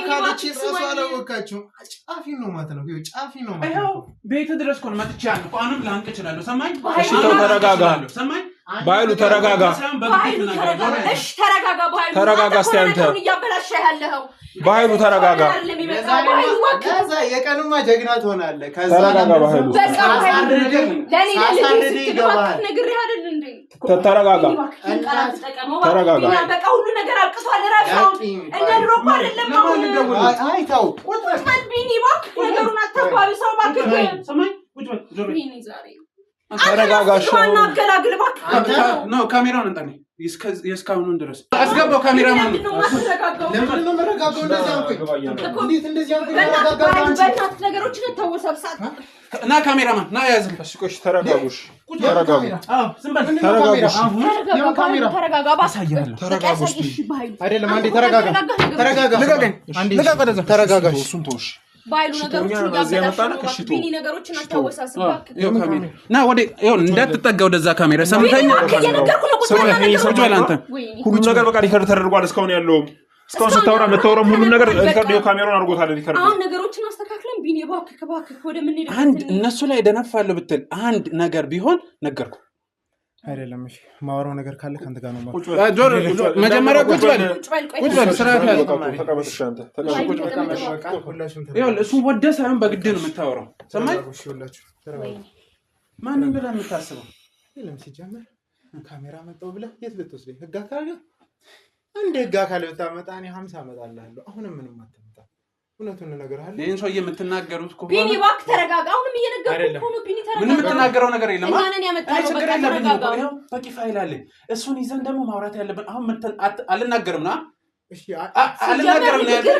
ካለች ራሱ አላወቃችሁም ጫፊ ነው ማለት ነው ጫፊ ነው ማለት ነው ቤት ድረስ ኮን መጥቻለሁ አሁንም ላንቅ እችላለሁ ሰማኝ እሺ ተረጋጋ ሰማኝ ባይሉ ተረጋጋ እሺ ተረጋጋ ባይሉ ተረጋጋ እስቲ አንተ እያበላሸህ ያለኸው ባይሉ ተረጋጋ ከዛ የቀኑማ ጀግና ትሆናለህ ከዛ ተረጋጋ ባይሉ በቃ ለኔ ነግሬህ አይደል እንዴ ተረጋጋ ተረጋጋ በቃ ሁሉ ነገር አልቅሷል ራስህ እንደ ድሮ እኮ አይደለም አይ ታው ቁጥጥር ቢኒ እባክህ ነገሩን አታባብሰው እባክህ ሰማኝ ቁጭ በል ቢኒ ዛሬ ተረጋጋሽ ዋና አገላግል እባክህ ነው ካሜራውን እንጣኔ እስካሁን ድረስ አስገባው ካሜራማን ለምን ነው መረጋጋው እንደዚህ አልኩኝ እንዴት እንደዚህ አልኩኝ በእናትህ ነገሮችን ተወሰብሳት እና ካሜራማን ና ያዝም እሺ ቆይ ተረጋጉሽ ተረጋጉ ዝም በል ተረጋጋ ባሳያለሁ ተረጋጋሽ ባይሉ አይደለም አንዴ ተረጋጋ ልቀቀኝ ተረጋጋ እሱን ተውሽ ባይሉ ነገሮችን ቢኒ ነገሮችን አታወሳስብ ና ወደ ይሁን እንዳትጠጋ ወደዛ ካሜራ ሰምተኛ ሁሉ ነገር በቃ ሪከርድ ተደርጓል እስካሁን ያለውም እስካሁን ስታወራ መታወራም ሁሉ ነገር ሪከርድ ካሜራውን አድርጎታል ሪከርድ አሁን ነገሮችን አስተካክለን ቢኒ እባክህ ወደ ምን ሄደ አንድ እነሱ ላይ ደነፋለሁ ብትል አንድ ነገር ቢሆን ነገርኩ አይደለም እሺ ማወራው ነገር ካለ ካንተ ጋር ነው መጀመሪያ ቁጭ በል ስርዓት ያለው ተቀመጥሽ አንተ ቁጭ በል እሱ ወደ ሳይሆን በግድ ነው የምታወራው ሰማይ ማንን ብለህ የምታስበው የለም ሲጀመር ካሜራ መጣው ብለህ የት ልትወስደኝ ህግ አካል እንደ ህግ አካል ብታመጣ እኔ 50 አመጣልሃለሁ አሁንም ምንም አትመጣ እውነቱን ነገር አለ ይሄን ሰው የምትናገሩት እኮ ቢኒ እባክህ ተረጋጋ አሁንም እየነገርኩህ እኮ ነው ቢኒ ተረጋጋ ምንም የምትናገረው ነገር የለም እኛንን ያመጣው በቃ ይሄው በቂ ፋይል አለ እሱን ይዘን ደግሞ ማውራት ያለብን አሁን አልናገርም ና እሺ አልናገርም ነው ያለው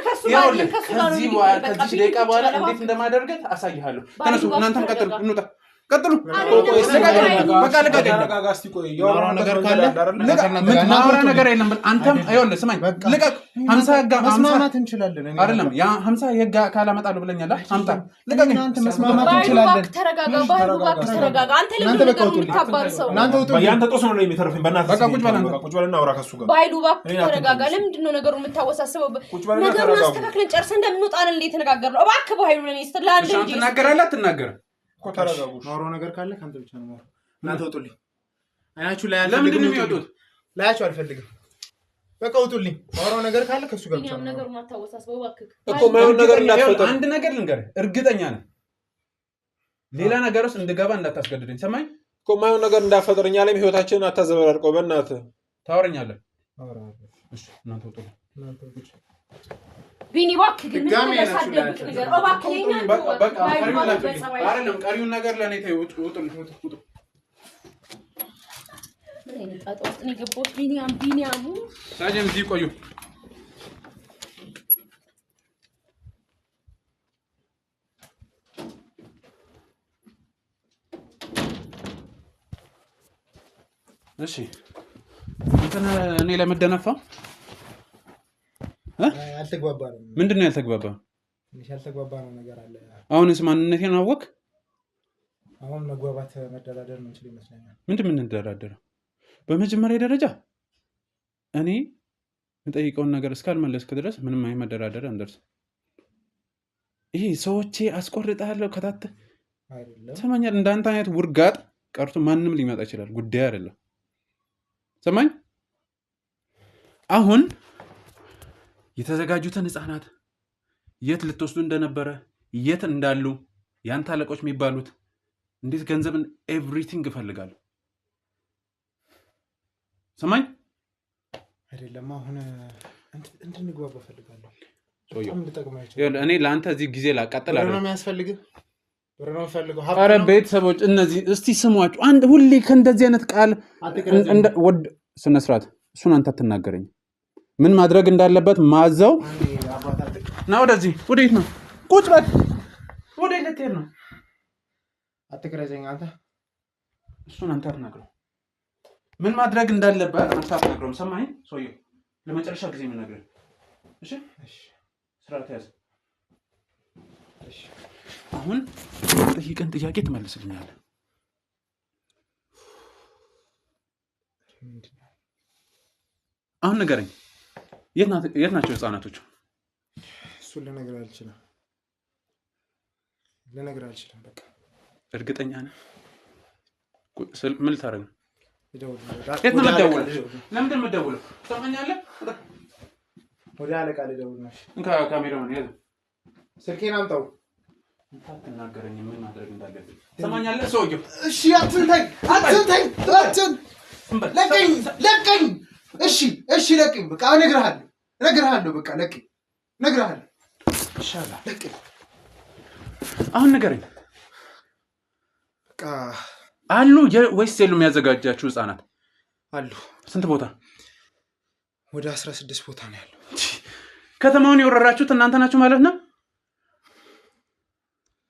ከዚህ ደቂቃ በኋላ እንዴት እንደማደርገት አሳይሃለሁ ተነሱ እናንተም ቀጥሉ በቃ ተረጋጋ እስቲ ቆይ ያወራ ነገር ካለ ማውራ ነገር የለም አንተም አይወለ ስማኝ ልቀቅ 50 ጋር መስማማት እንችላለን አይደለም ያ 50 የጋ ካላመጣሉ ብለኛል 50 ልቀቅ እናንተ መስማማት እንችላለን ተረጋጋ ባይሉ ተረጋጋ አንተ ለምን ነገር የምታባርሰው እናንተ ወጡ ያንተ ጦስ ነው የሚተርፈኝ በእናትህ በቃ ቁጭ በል እናውራ ከሱ ጋር ባይሉ እባክህ ተረጋጋ ለምንድን ነው ነገሩን የምታወሳስበው ነገሩን አስተካክለን ጨርሰን እንደምንወጣ ነው እንዴ የተነጋገርነው እባክህ ባይሉ ለኔ ስትላንደ እንጂ ትናገራለህ አትናገርም ተረጋጉሽ ማውራው ነገር ካለ ካንተ ብቻ ነው ማውራው እናንተ ወጡልኝ አይናችሁ ላይ ለምንድን ነው የሚወጡት ላያችሁ አልፈልግም በቃ ወጡልኝ ማውራው ነገር ካለ ከሱ ጋር ብቻ ነው ነገሩን አታወሳስበው እባክህ እኮ ማይሆን ነገር እንዳትፈጠር አንድ ነገር ልንገርህ እርግጠኛ ነኝ ሌላ ነገር ውስጥ እንድገባ እንዳታስገድደኝ ሰማኝ እኮ ማይሆን ነገር እንዳትፈጠር እኛ ላይ ህይወታችንን አታዘበራርቀው በእናትህ ታወራኛለህ እሺ እናንተ ወጡልኝ ቢኒ እባክህ ግን ተሳደብክ ነገር እባክህ የኛን በቃ አይደለም ቀሪውን ነገር ለኔ ተይ ውጡ ምን አይነት ጣጣ ውስጥ ነው የገባሁት ቢኒያሙ ሳጀን እዚህ ቆዩ እሺ እንትን እኔ ለመደነፋ አልተግባባንም ምንድነው ያልተግባባ ያልተግባባነው ነገር አለ አሁንስ ማንነቴን አወቅ አሁን መግባባት መደራደር ምንችል ይመስለኛል ምንድን ምን እንደራደረው በመጀመሪያ ደረጃ እኔ የምጠይቀውን ነገር እስካልመለስክ ድረስ ምንም አይ መደራደር አንደርስ ይሄ ሰዎቼ አስቆርጣለሁ ከታተ አይደለም ሰማኛል እንዳንተ አይነት ውርጋጥ ቀርቶ ማንም ሊመጣ ይችላል ጉዳይ አይደለም ሰማኝ አሁን የተዘጋጁትን ህፃናት የት ልትወስዱ እንደነበረ የት እንዳሉ ያንተ አለቆች የሚባሉት እንዴት ገንዘብን ኤቭሪቲንግ እፈልጋለሁ ሰማኝ አይደለም አሁን እንድንግባባ እፈልጋለሁ እኔ ለአንተ እዚህ ጊዜ ላቃጥል አይደለም ነው የሚያስፈልግ ብርነው ፈልገው ኧረ ቤተሰቦች እነዚህ እስቲ ስሟቸው አንድ ሁሌ ከእንደዚህ አይነት ቃል ወድ ስነ ስርዓት እሱን አንተ አትናገረኝ ምን ማድረግ እንዳለበት ማዘው ና ወደዚህ ወዴት ነው ቁጭ በል ወዴት ልትሄድ ነው አትከረዘኝ አንተ እሱን አንተ አትናገረው ምን ማድረግ እንዳለበት አንተ አትናገረው ሰማኸኝ ሰውዬው ለመጨረሻ ጊዜ ምን ነገር እሺ ስርዓት ያዝ እሺ አሁን ጠይቀን ጥያቄ ትመልስልኛለህ አሁን ንገረኝ የት ናቸው ህፃናቶቹ እሱን ልነግርህ አልችልም በቃ እርግጠኛ ነህ ምን ልታረግ ነው የት ነው የምትደውለው ለምንድን ነው የምትደውለው ትሰማኛለህ ወደ አለቃ ልደውል ነው እንካ ካሜራውን ያዝ ስልኬን አምጣው አትናገረኝ ምን ማድረግ እንዳለብኝ ትሰማኛለህ ሰውዬው እሺ አትንተኝ ለቀኝ እሺ ለቀኝ በቃ እነግርሃለሁ በቃ ለቀኝ እነግርሃለሁ ኢንሻአላህ ለቀኝ አሁን ንገረኝ በቃ አሉ ወይስ የሉም ያዘጋጃችሁ ህፃናት አሉ ስንት ቦታ ወደ 16 ቦታ ነው ያለው ከተማውን የወረራችሁት እናንተ ናችሁ ማለት ነው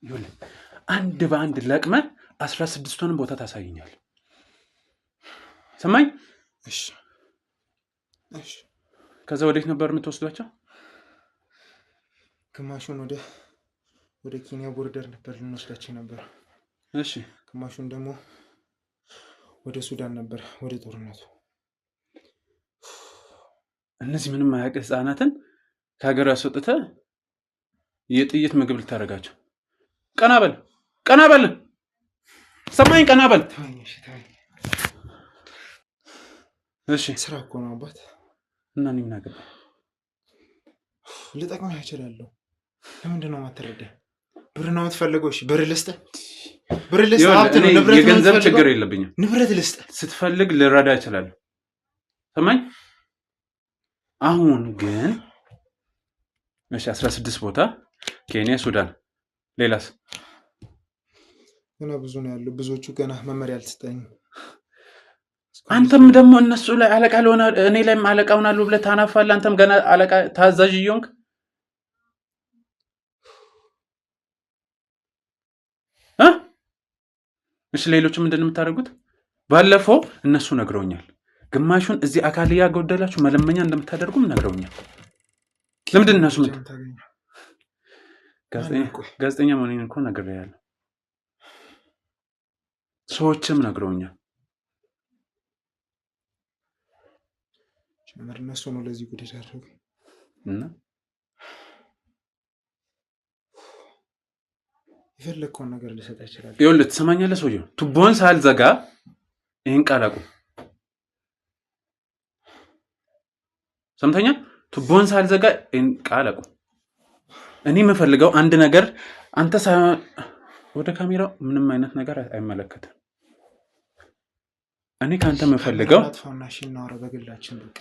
ይሁን አንድ በአንድ ለቅመ 16ቱንም ቦታ ታሳየኛል ሰማኝ እሺ ከዛ ወዴት ነበር የምትወስዷቸው ግማሹን ወደ ኬንያ ቦርደር ነበር ልንወስዳቸው ነበር እሺ ግማሹን ደግሞ ወደ ሱዳን ነበር ወደ ጦርነቱ እነዚህ ምንም ማያውቅ ህፃናትን ከሀገር ያስወጥተህ የጥይት ምግብ ልታረጋቸው ቀና በል ሰማኝ ቀና በል እሺ ስራ እኮ ነው አባት እና እኔ ምን አገባኝ ልጠቅምህ እችላለሁ ለምንድን ነው የማትረዳኝ ብር ነው የምትፈልገው እሺ ብር ልስጥህ ሀብት ነው ንብረት የገንዘብ ችግር የለብኝም ንብረት ልስጥህ ስትፈልግ ልረዳ እችላለሁ ሰማኝ አሁን ግን እሺ 16 ቦታ ኬንያ ሱዳን ሌላስ ገና ብዙ ነው ያለው ብዙዎቹ ገና መመሪያ አልተሰጠኝም አንተም ደግሞ እነሱ ላይ አለቃ ለሆነ እኔ ላይም አለቃ ሆናለሁ ብለህ ታናፋለህ አንተም ገና አለቃ ታዛዥ ይሆንክ እሺ ሌሎቹ ምንድነው የምታደርጉት ባለፈው እነሱ ነግረውኛል ግማሹን እዚህ አካል ያጎደላችሁ መለመኛ እንደምታደርጉም ነግረውኛል ለምንድን ነው እሱ ጋዜጠኛ መሆኔን እንኳን ነግሬያለሁ ሰዎችም ነግረውኛል እነሱ ነው ለዚህ ጉድ ያደረጉ እና የፈለግከውን ነገር ልሰጥ ይችላል ይኸውልህ ትሰማኛለህ ሰውዬው ቱቦን ሳልዘጋ ይህን ቃል አቁም ሰምተኛል ቱቦን ሳልዘጋ ይህን ቃል አቁም እኔ የምፈልገው አንድ ነገር አንተ ሳይሆን ወደ ካሜራው ምንም አይነት ነገር አይመለከትም እኔ ካንተ የምፈልገው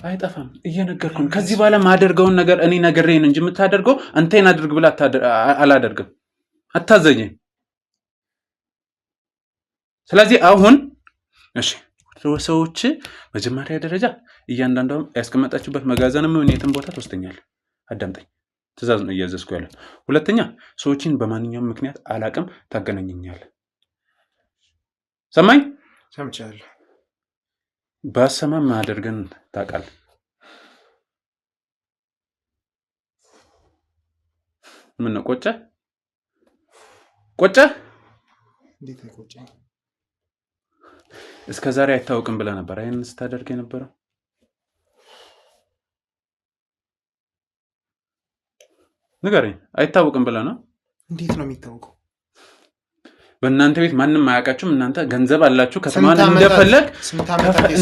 አይጠፋም እየነገርኩህ ከዚህ በኋላ ማደርገውን ነገር እኔ ነግሬን እንጂ የምታደርገው አንተን አድርግ ብላ አላደርግም አታዘኝ ስለዚህ አሁን እሺ ሰዎች መጀመሪያ ደረጃ እያንዳንዱም ያስቀመጣችሁበት መጋዘንም የትም ቦታ ተወስተኛለህ አዳምጠኝ ትእዛዝ ነው እያዘዝኩ ያለው ሁለተኛ ሰዎችን በማንኛውም ምክንያት አላቅም ታገናኘኛለህ ሰማኝ ሰምቻለሁ ባሰማም ማደርገን ታውቃለህ ምን ነው ቆጨ እንዴት አይቆጨኝ እስከዛሬ አይታወቅም ብለህ ነበር አይን ስታደርግ የነበረው ንገረኝ አይታወቅም ብለህ ነው እንዴት ነው የሚታወቀው በእናንተ ቤት ማንንም አያውቃችሁም እናንተ ገንዘብ አላችሁ ከተማን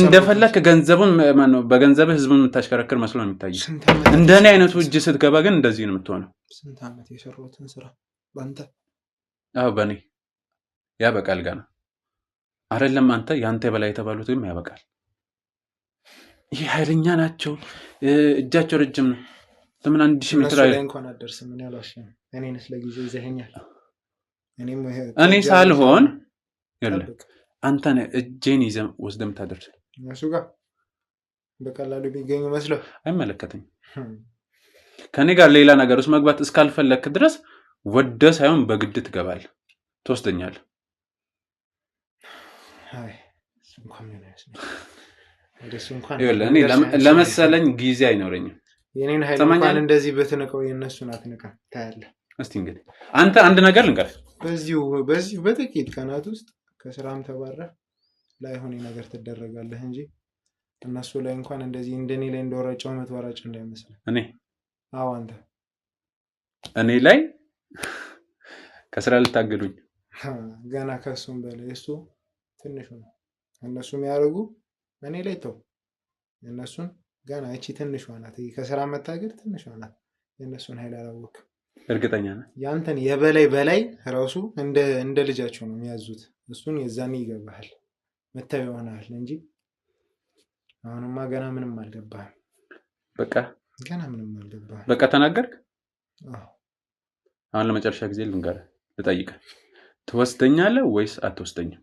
እንደፈለክ ገንዘቡን ማነው በገንዘብ ህዝቡን የምታሽከረክር መስሎ ነው የሚታየው እንደኔ አይነቱ እጅ ስትገባ ግን እንደዚህ ነው የምትሆነው ስንት ዓመት የሰራሁትን ስራ ባንተ በኔ ያበቃል ገና አይደለም አንተ ያንተ በላይ የተባሉት ግን ያበቃል ይሄ ኃይለኛ ናቸው እጃቸው ረጅም ነው ለምን 1000 ሜትር ላይ እንኳን አደርስም ምን ያላሽ እኔንስ ለጊዜው ይዘኸኛል እኔ ሳልሆን ይኸውልህ አንተ ነህ እጄን ይዘህ ወስደህ የምታደርሰኝ እሱ ጋር በቀላሉ ቢገኙ መስሎ አይመለከተኝም። ከኔ ጋር ሌላ ነገር ውስጥ መግባት እስካልፈለክ ድረስ ወደ ሳይሆን በግድ ትገባለህ፣ ትወስደኛለህ። እኔ ለመሰለኝ ጊዜ አይኖረኝም። የኔን ኃይል እንኳን እንደዚህ በትነቀው የነሱን አትነቃም ታያለህ። እስቲ እንግዲህ አንተ አንድ ነገር ልንገርህ፣ በዚሁ በጥቂት ቀናት ውስጥ ከስራም ተባረህ ላይሆን ነገር ትደረጋለህ እንጂ እነሱ ላይ እንኳን እንደዚህ እንደኔ ላይ እንደወራጨው መተወራጭ እንዳይመስል። አንተ እኔ ላይ ከስራ ልታገዱኝ ገና ከሱም በላይ እሱ ትንሽ ነው። እነሱ የሚያደርጉ እኔ ላይ ተው እነሱን ገና እቺ ትንሽ ናት። ከስራ መታገድ ትንሽ ናት። የእነሱን ኃይል አላወቅም። እርግጠኛ ነህ? ያንተን የበላይ በላይ ራሱ እንደ ልጃቸው ነው የሚያዙት። እሱን የዛኔ ይገባሃል መታየው ይሆናል እንጂ አሁንማ ገና ምንም አልገባህም። በቃ ገና ምንም አልገባህም። በቃ ተናገርክ። አሁን ለመጨረሻ ጊዜ ልጠይቅህ፣ ትወስደኛለህ ወይስ አትወስደኝም?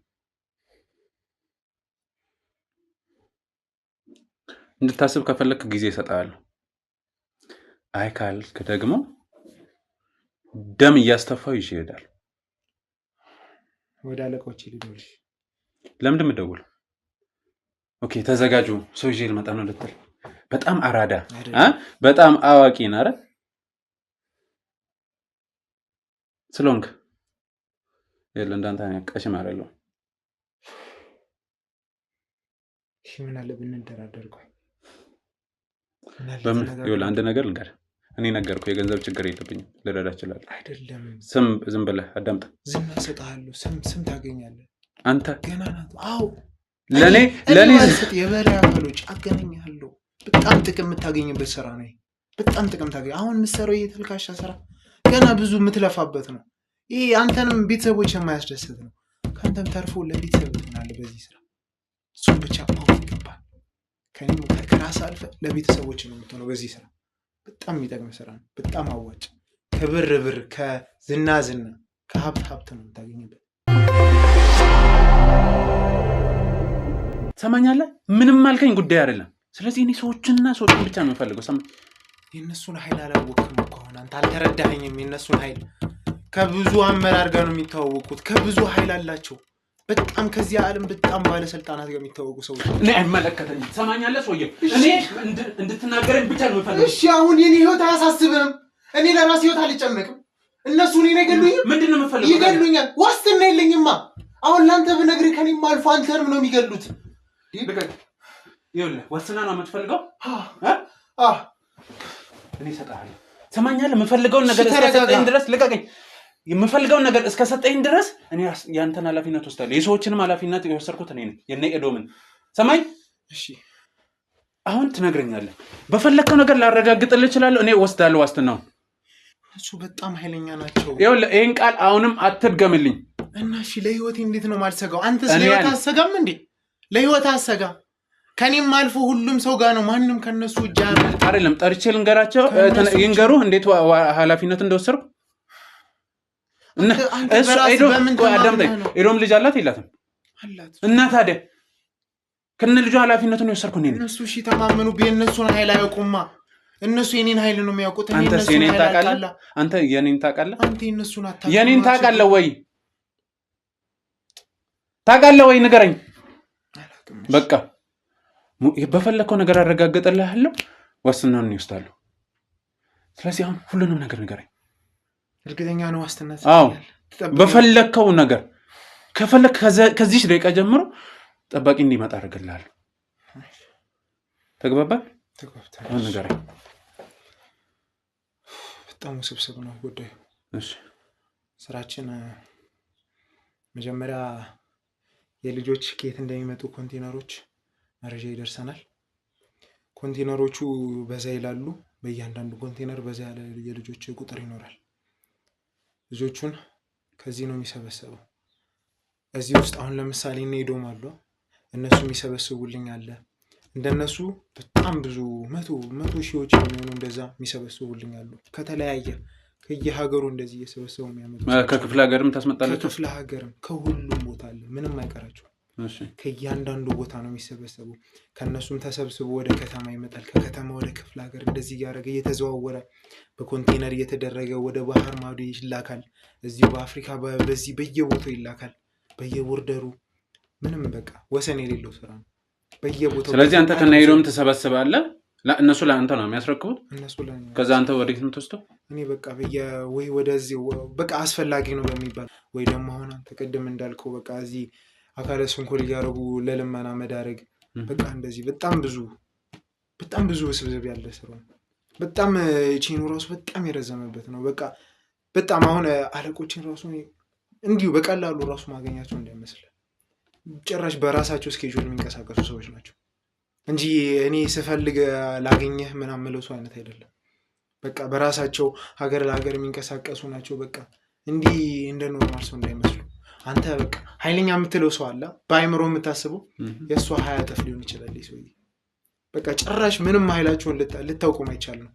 እንድታስብ ከፈለክ ጊዜ እሰጥሃለሁ። አይ ካልክ ደግሞ ደም እያስተፋው ይሄዳል። ወደ አለቆች ልደውል። ለምን እንደምደውል? ኦኬ ተዘጋጁ፣ ሰው ይዤ ልመጣ ነው ልትል። በጣም አራዳ በጣም አዋቂ ነህ አይደል? ስለሆንክ እንዳንተ ቀሽም አይደለም። እሺ ምን አለ ብንደራደር? ቆይ አንድ ነገር ልንገርህ። እኔ ነገርኩህ፣ የገንዘብ ችግር የለብኝም፣ ልረዳ እችላለሁ። አይደለም ዝም ብለህ አዳምጥ። ዝም እሰጥሃለሁ። ስም ታገኛለህ አንተ ገና ናት። አዎ ለኔ የበላይ አካሎች አገናኛለሁ። በጣም ጥቅም የምታገኝበት ስራ ነው። በጣም ጥቅም ታገኝ። አሁን የምትሰራው የተልካሻ ስራ ገና ብዙ የምትለፋበት ነው። ይሄ አንተንም ቤተሰቦች የማያስደስት ነው። ከአንተም ተርፎ ለቤተሰብ ትሆናለህ በዚህ ስራ። እሱም ብቻ ማወቅ ይገባል። ከራስ አልፈ ለቤተሰቦች ነው የምትሆነው በዚህ ስራ። በጣም የሚጠቅም ስራ ነው። በጣም አዋጭ። ከብር ከዝና ከሀብት ነው የምታገኝበት። ሰማኛለህ? ምንም አልከኝ ጉዳይ አይደለም። ስለዚህ እኔ ሰዎችን ብቻ ነው የምፈልገው። የእነሱን ኃይል አላወቅም እኮ አሁን አንተ አልተረዳኸኝም። የእነሱን ኃይል ከብዙ አመራር ጋር ነው የሚተዋወቁት። ከብዙ ኃይል አላቸው። በጣም ከዚህ ዓለም በጣም ባለስልጣናት ጋር የሚተዋወቁ ሰዎች። እኔ አይመለከተኝም። ሰማኛለህ? ሰውዬው እኔ እንድትናገረኝ ብቻ ነው የምፈልገው። እሺ አሁን የኔ ህይወት አያሳስብህም? እኔ ለራሴ ህይወት አልጨነቅም። እነሱ እኔን አይገሉኝም? ምንድን ነው የምፈልገው? ይገሉኛል። ዋስትና የለኝማ። አሁን ለአንተ ብነግርህ ከኔም አልፎ አንተንም ነው የሚገሉት። ይኸውልህ ዋስትና ነው የምትፈልገው? እኔ እሰጥሃለሁ። ሰማኛለህ? የምፈልገውን ነገር እስከሰጠኝ ድረስ ልቀቀኝ። የምፈልገውን ነገር እስከሰጠኝ ድረስ እኔ ያንተን ኃላፊነት ወስዳለሁ። የሰዎችንም ኃላፊነት የወሰድኩት እኔ ነኝ። የነ ኤዶምን ሰማኝ? እሺ አሁን ትነግረኛለህ። በፈለከው ነገር ላረጋግጥልህ እችላለሁ። እኔ ወስዳለሁ ዋስትናውን። እሱ በጣም ኃይለኛ ናቸው። ይኸውልህ ይሄን ቃል አሁንም አትድገምልኝ እና እሺ ለህይወቴ እንዴት ነው የማልሰጋው? አንተስ ለህይወት አሰጋም እንዴ? ለህይወት አሰጋ። ከኔም አልፎ ሁሉም ሰው ጋር ነው። ማንም ከነሱ እጅ አይደለም። ጠርቼ ልንገራቸው፣ ይንገሩ እንዴት ኃላፊነት እንደወሰድኩ። እሱ ኤዶም ልጅ አላት የላትም? አላት። እና ታዲያ ከነ ልጇ ኃላፊነቱን የወሰድኩ እኔ ነኝ። እነሱ እሺ ተማመኑ። የእነሱን ኃይል አያውቁማ። እነሱ የኔን ኃይል ነው የሚያውቁት። አንተ የኔን ታውቃለህ? አንተ የኔን ታውቃለህ? አንተ የእነሱን አታውቅም። የኔን ታውቃለህ ወይ? ታውቃለህ ወይ? ንገረኝ። በቃ በፈለከው ነገር አረጋግጥልሃለሁ። ዋስትናውን ይወስዳሉ። ስለዚህ አሁን ሁሉንም ነገር ንገረኝ። እርግጠኛ ነው ዋስትና? አዎ በፈለከው ነገር ከፈለክ ከዚህ ደቂቃ ጀምሮ ጠባቂ እንዲመጣ አደርግልሃለሁ። ተግባባን? አሁን ንገረኝ። በጣም ውስብስብ ነው ጉዳዩ። እሺ ስራችን መጀመሪያ የልጆች ከየት እንደሚመጡ ኮንቴነሮች መረጃ ይደርሰናል። ኮንቴነሮቹ በዛ ይላሉ። በእያንዳንዱ ኮንቴነር በዛ ያለ የልጆች ቁጥር ይኖራል። ልጆቹን ከዚህ ነው የሚሰበሰበው። እዚህ ውስጥ አሁን ለምሳሌ እነ ኤዶም አሉ። እነሱ የሚሰበስቡልኝ አለ። እንደነሱ በጣም ብዙ መቶ ሺዎች የሚሆኑ እንደዛ የሚሰበስቡልኝ አሉ። ከተለያየ ከየሀገሩ እንደዚህ እየሰበሰቡ የሚያመጡ ከክፍለ ሀገርም ታስመጣላችሁ? ከክፍለ ሀገርም ከሁሉም ቦታ አለ፣ ምንም አይቀራቸው። ከእያንዳንዱ ቦታ ነው የሚሰበሰቡ። ከእነሱም ተሰብስቦ ወደ ከተማ ይመጣል፣ ከከተማ ወደ ክፍለ ሀገር እንደዚህ እያደረገ እየተዘዋወረ በኮንቴነር እየተደረገ ወደ ባህር ማዶ ይላካል። እዚሁ በአፍሪካ በዚህ በየቦታው ይላካል፣ በየቦርደሩ። ምንም በቃ ወሰን የሌለው ስራ ነው በየቦታው። ስለዚህ አንተ ከናይሮም ተሰበስባለህ፣ እነሱ ለአንተ ነው የሚያስረክቡት። እነሱ ከዛ አንተ ወዴት ነው የምትወስደው? እኔ በቃ ወይ ወደዚህ በቃ አስፈላጊ ነው በሚባል ወይ ደግሞ አሁን አንተ ቅድም እንዳልከው በቃ እዚህ አካለ ስንኩል እያደረጉ ለልመና መዳረግ በቃ እንደዚህ በጣም ብዙ ውስብስብ ያለ ስራ ነው። በጣም ቼኑ ራሱ በጣም የረዘመበት ነው። በቃ በጣም አሁን አለቆችን ራሱ እንዲሁ በቀላሉ ራሱ ማገኛቸው እንዳይመስል ጭራሽ በራሳቸው ስኬጁል የሚንቀሳቀሱ ሰዎች ናቸው እንጂ እኔ ስፈልግ ላገኘህ ምናምን የምለው ሰው አይነት አይደለም። በቃ በራሳቸው ሀገር ለሀገር የሚንቀሳቀሱ ናቸው። በቃ እንዲህ እንደ ኖርማል ሰው እንዳይመስሉ። አንተ በቃ ኃይለኛ የምትለው ሰው አለ በአይምሮ የምታስበው የእሷ 20 እጥፍ ሊሆን ይችላል ሰው። በቃ ጭራሽ ምንም ኃይላቸውን ልታውቁም አይቻል ነው።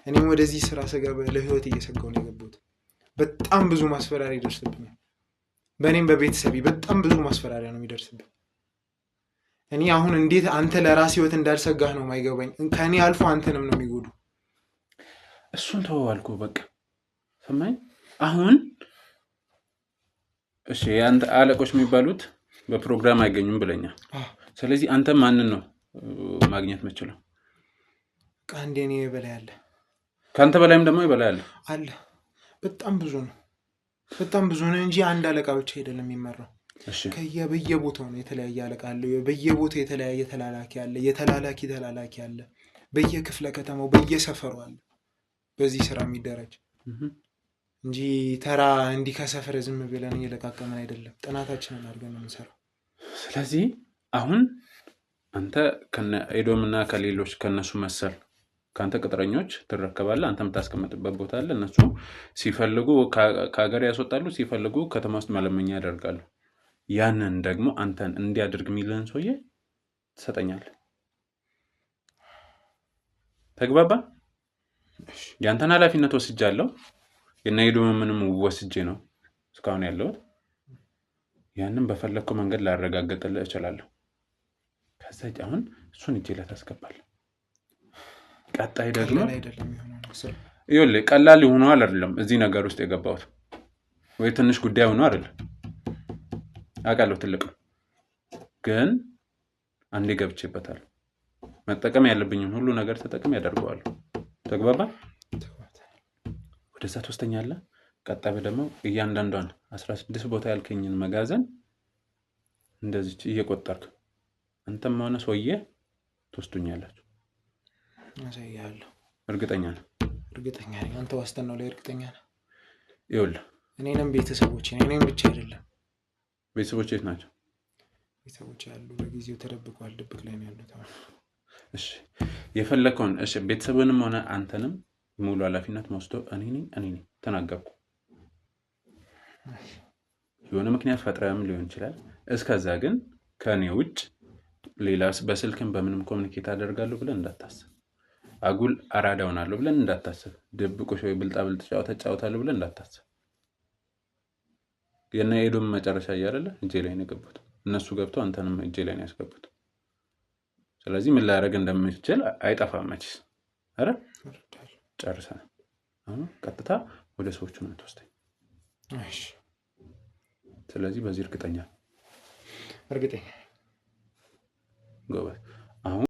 እኔም ወደዚህ ስራ ስገባ ለህይወት እየሰጋው ነው የገባሁት። በጣም ብዙ ማስፈራሪያ ይደርስብኛል። በእኔም በቤተሰቤ በጣም ብዙ ማስፈራሪያ ነው የሚደርስብኝ። እኔ አሁን እንዴት አንተ ለራስ ህይወት እንዳልሰጋህ ነው የማይገባኝ። ከእኔ አልፎ አንተንም ነው የሚጎዱ። እሱን ተዋልኩ በቃ ሰማኝ። አሁን እሺ አንተ አለቆች የሚባሉት በፕሮግራም አይገኙም ብለኛል። ስለዚህ አንተ ማንን ነው ማግኘት የምትችለው? አንዴ እኔ በላይ አለ፣ ካንተ በላይም ደግሞ ይበላይ አለ። በጣም ብዙ ነው እንጂ አንድ አለቃ ብቻ አይደለም የሚመራው። በየቦታው ነው የተለያየ አለቃ አለ። በየቦታው የተለያየ ተላላኪ አለ፣ የተላላኪ ተላላኪ አለ። በየክፍለ ከተማው በየሰፈሩ አለ በዚህ ስራ የሚደራጅ እንጂ ተራ እንዲህ ከሰፈር ዝም ብለን እየለቃቀምን አይደለም። ጥናታችንን አድርገን ነው የምንሰራው። ስለዚህ አሁን አንተ ከኤዶምና ከሌሎች ከነሱ መሰል ከአንተ ቅጥረኞች ትረከባለህ። አንተ የምታስቀምጥበት ቦታ አለ። እነሱ ሲፈልጉ ከሀገር ያስወጣሉ፣ ሲፈልጉ ከተማ ውስጥ መለመኛ ያደርጋሉ። ያንን ደግሞ አንተን እንዲያደርግ የሚልህን ሰውዬ ትሰጠኛለህ። ተግባባ? ያንተን ኃላፊነት ወስጃለሁ። የናይዶምንም ወስጄ ነው እስካሁን ያለሁት። ያንን በፈለግከው መንገድ ላረጋግጥልህ እችላለሁ። ከዛ አሁን እሱን እጄ ላይ ታስገባለህ። ቀጣይ ደግሞ ይኸውልህ ቀላል ሆኖ አይደለም እዚህ ነገር ውስጥ የገባሁት፣ ወይ ትንሽ ጉዳይ ሆኖ አይደለም። አውቃለሁ ትልቅ ነው፣ ግን አንዴ ገብቼበታል። መጠቀም ያለብኝን ሁሉ ነገር ተጠቅም ያደርገዋል። ተግባባ? ወደዛ ትወስደኛለህ። ቀጣይ ደግሞ እያንዳንዷን 16 ቦታ ያልከኝን መጋዘን እንደዚህ እየቆጠርክ አንተም ሆነ ሰውዬ ትወስዱኛላችሁ። አሳያለሁ። እርግጠኛ ነኝ። አንተ ዋስትናው ላይ እርግጠኛ ነህ? ይኸውልህ እኔንም ቤተሰቦቼን እኔም ብቻ አይደለም። ቤተሰቦቼ የት ናቸው? ቤተሰቦቼ ያሉ በጊዜው ተደብቀዋል፣ ድብቅ ላይ ነው ያሉት። እሺ የፈለከውን እሺ፣ ቤተሰብንም ሆነ አንተንም ሙሉ ኃላፊነት ወስዶ እኔ ነኝ ተናገርኩ። የሆነ ምክንያት ፈጥረህም ሊሆን ይችላል። እስከዛ ግን ከኔ ውጭ ሌላስ በስልክም በምንም ኮሙኒኬት አደርጋለሁ ብለን እንዳታስብ። አጉል አራዳ ሆናለሁ ብለን እንዳታስብ። ድብቆሽ ወይ ብልጣብልጥ ጫወታ ተጫወታለሁ ብለን እንዳታስብ። የነ ኤዶም መጨረሻ እያለ እጄ ላይ ነው የገቡት። እነሱ ገብተው አንተንም እጄ ላይ ነው ያስገቡት። ስለዚህ ምን ላደርግ እንደምችል አይጠፋም መችስ። አረ ጨርሰናል። አሁን ቀጥታ ወደ ሰዎቹ ነው ተወስተኝ። እሺ ስለዚህ በዚህ እርግጠኛ ጎበዝ። አሁን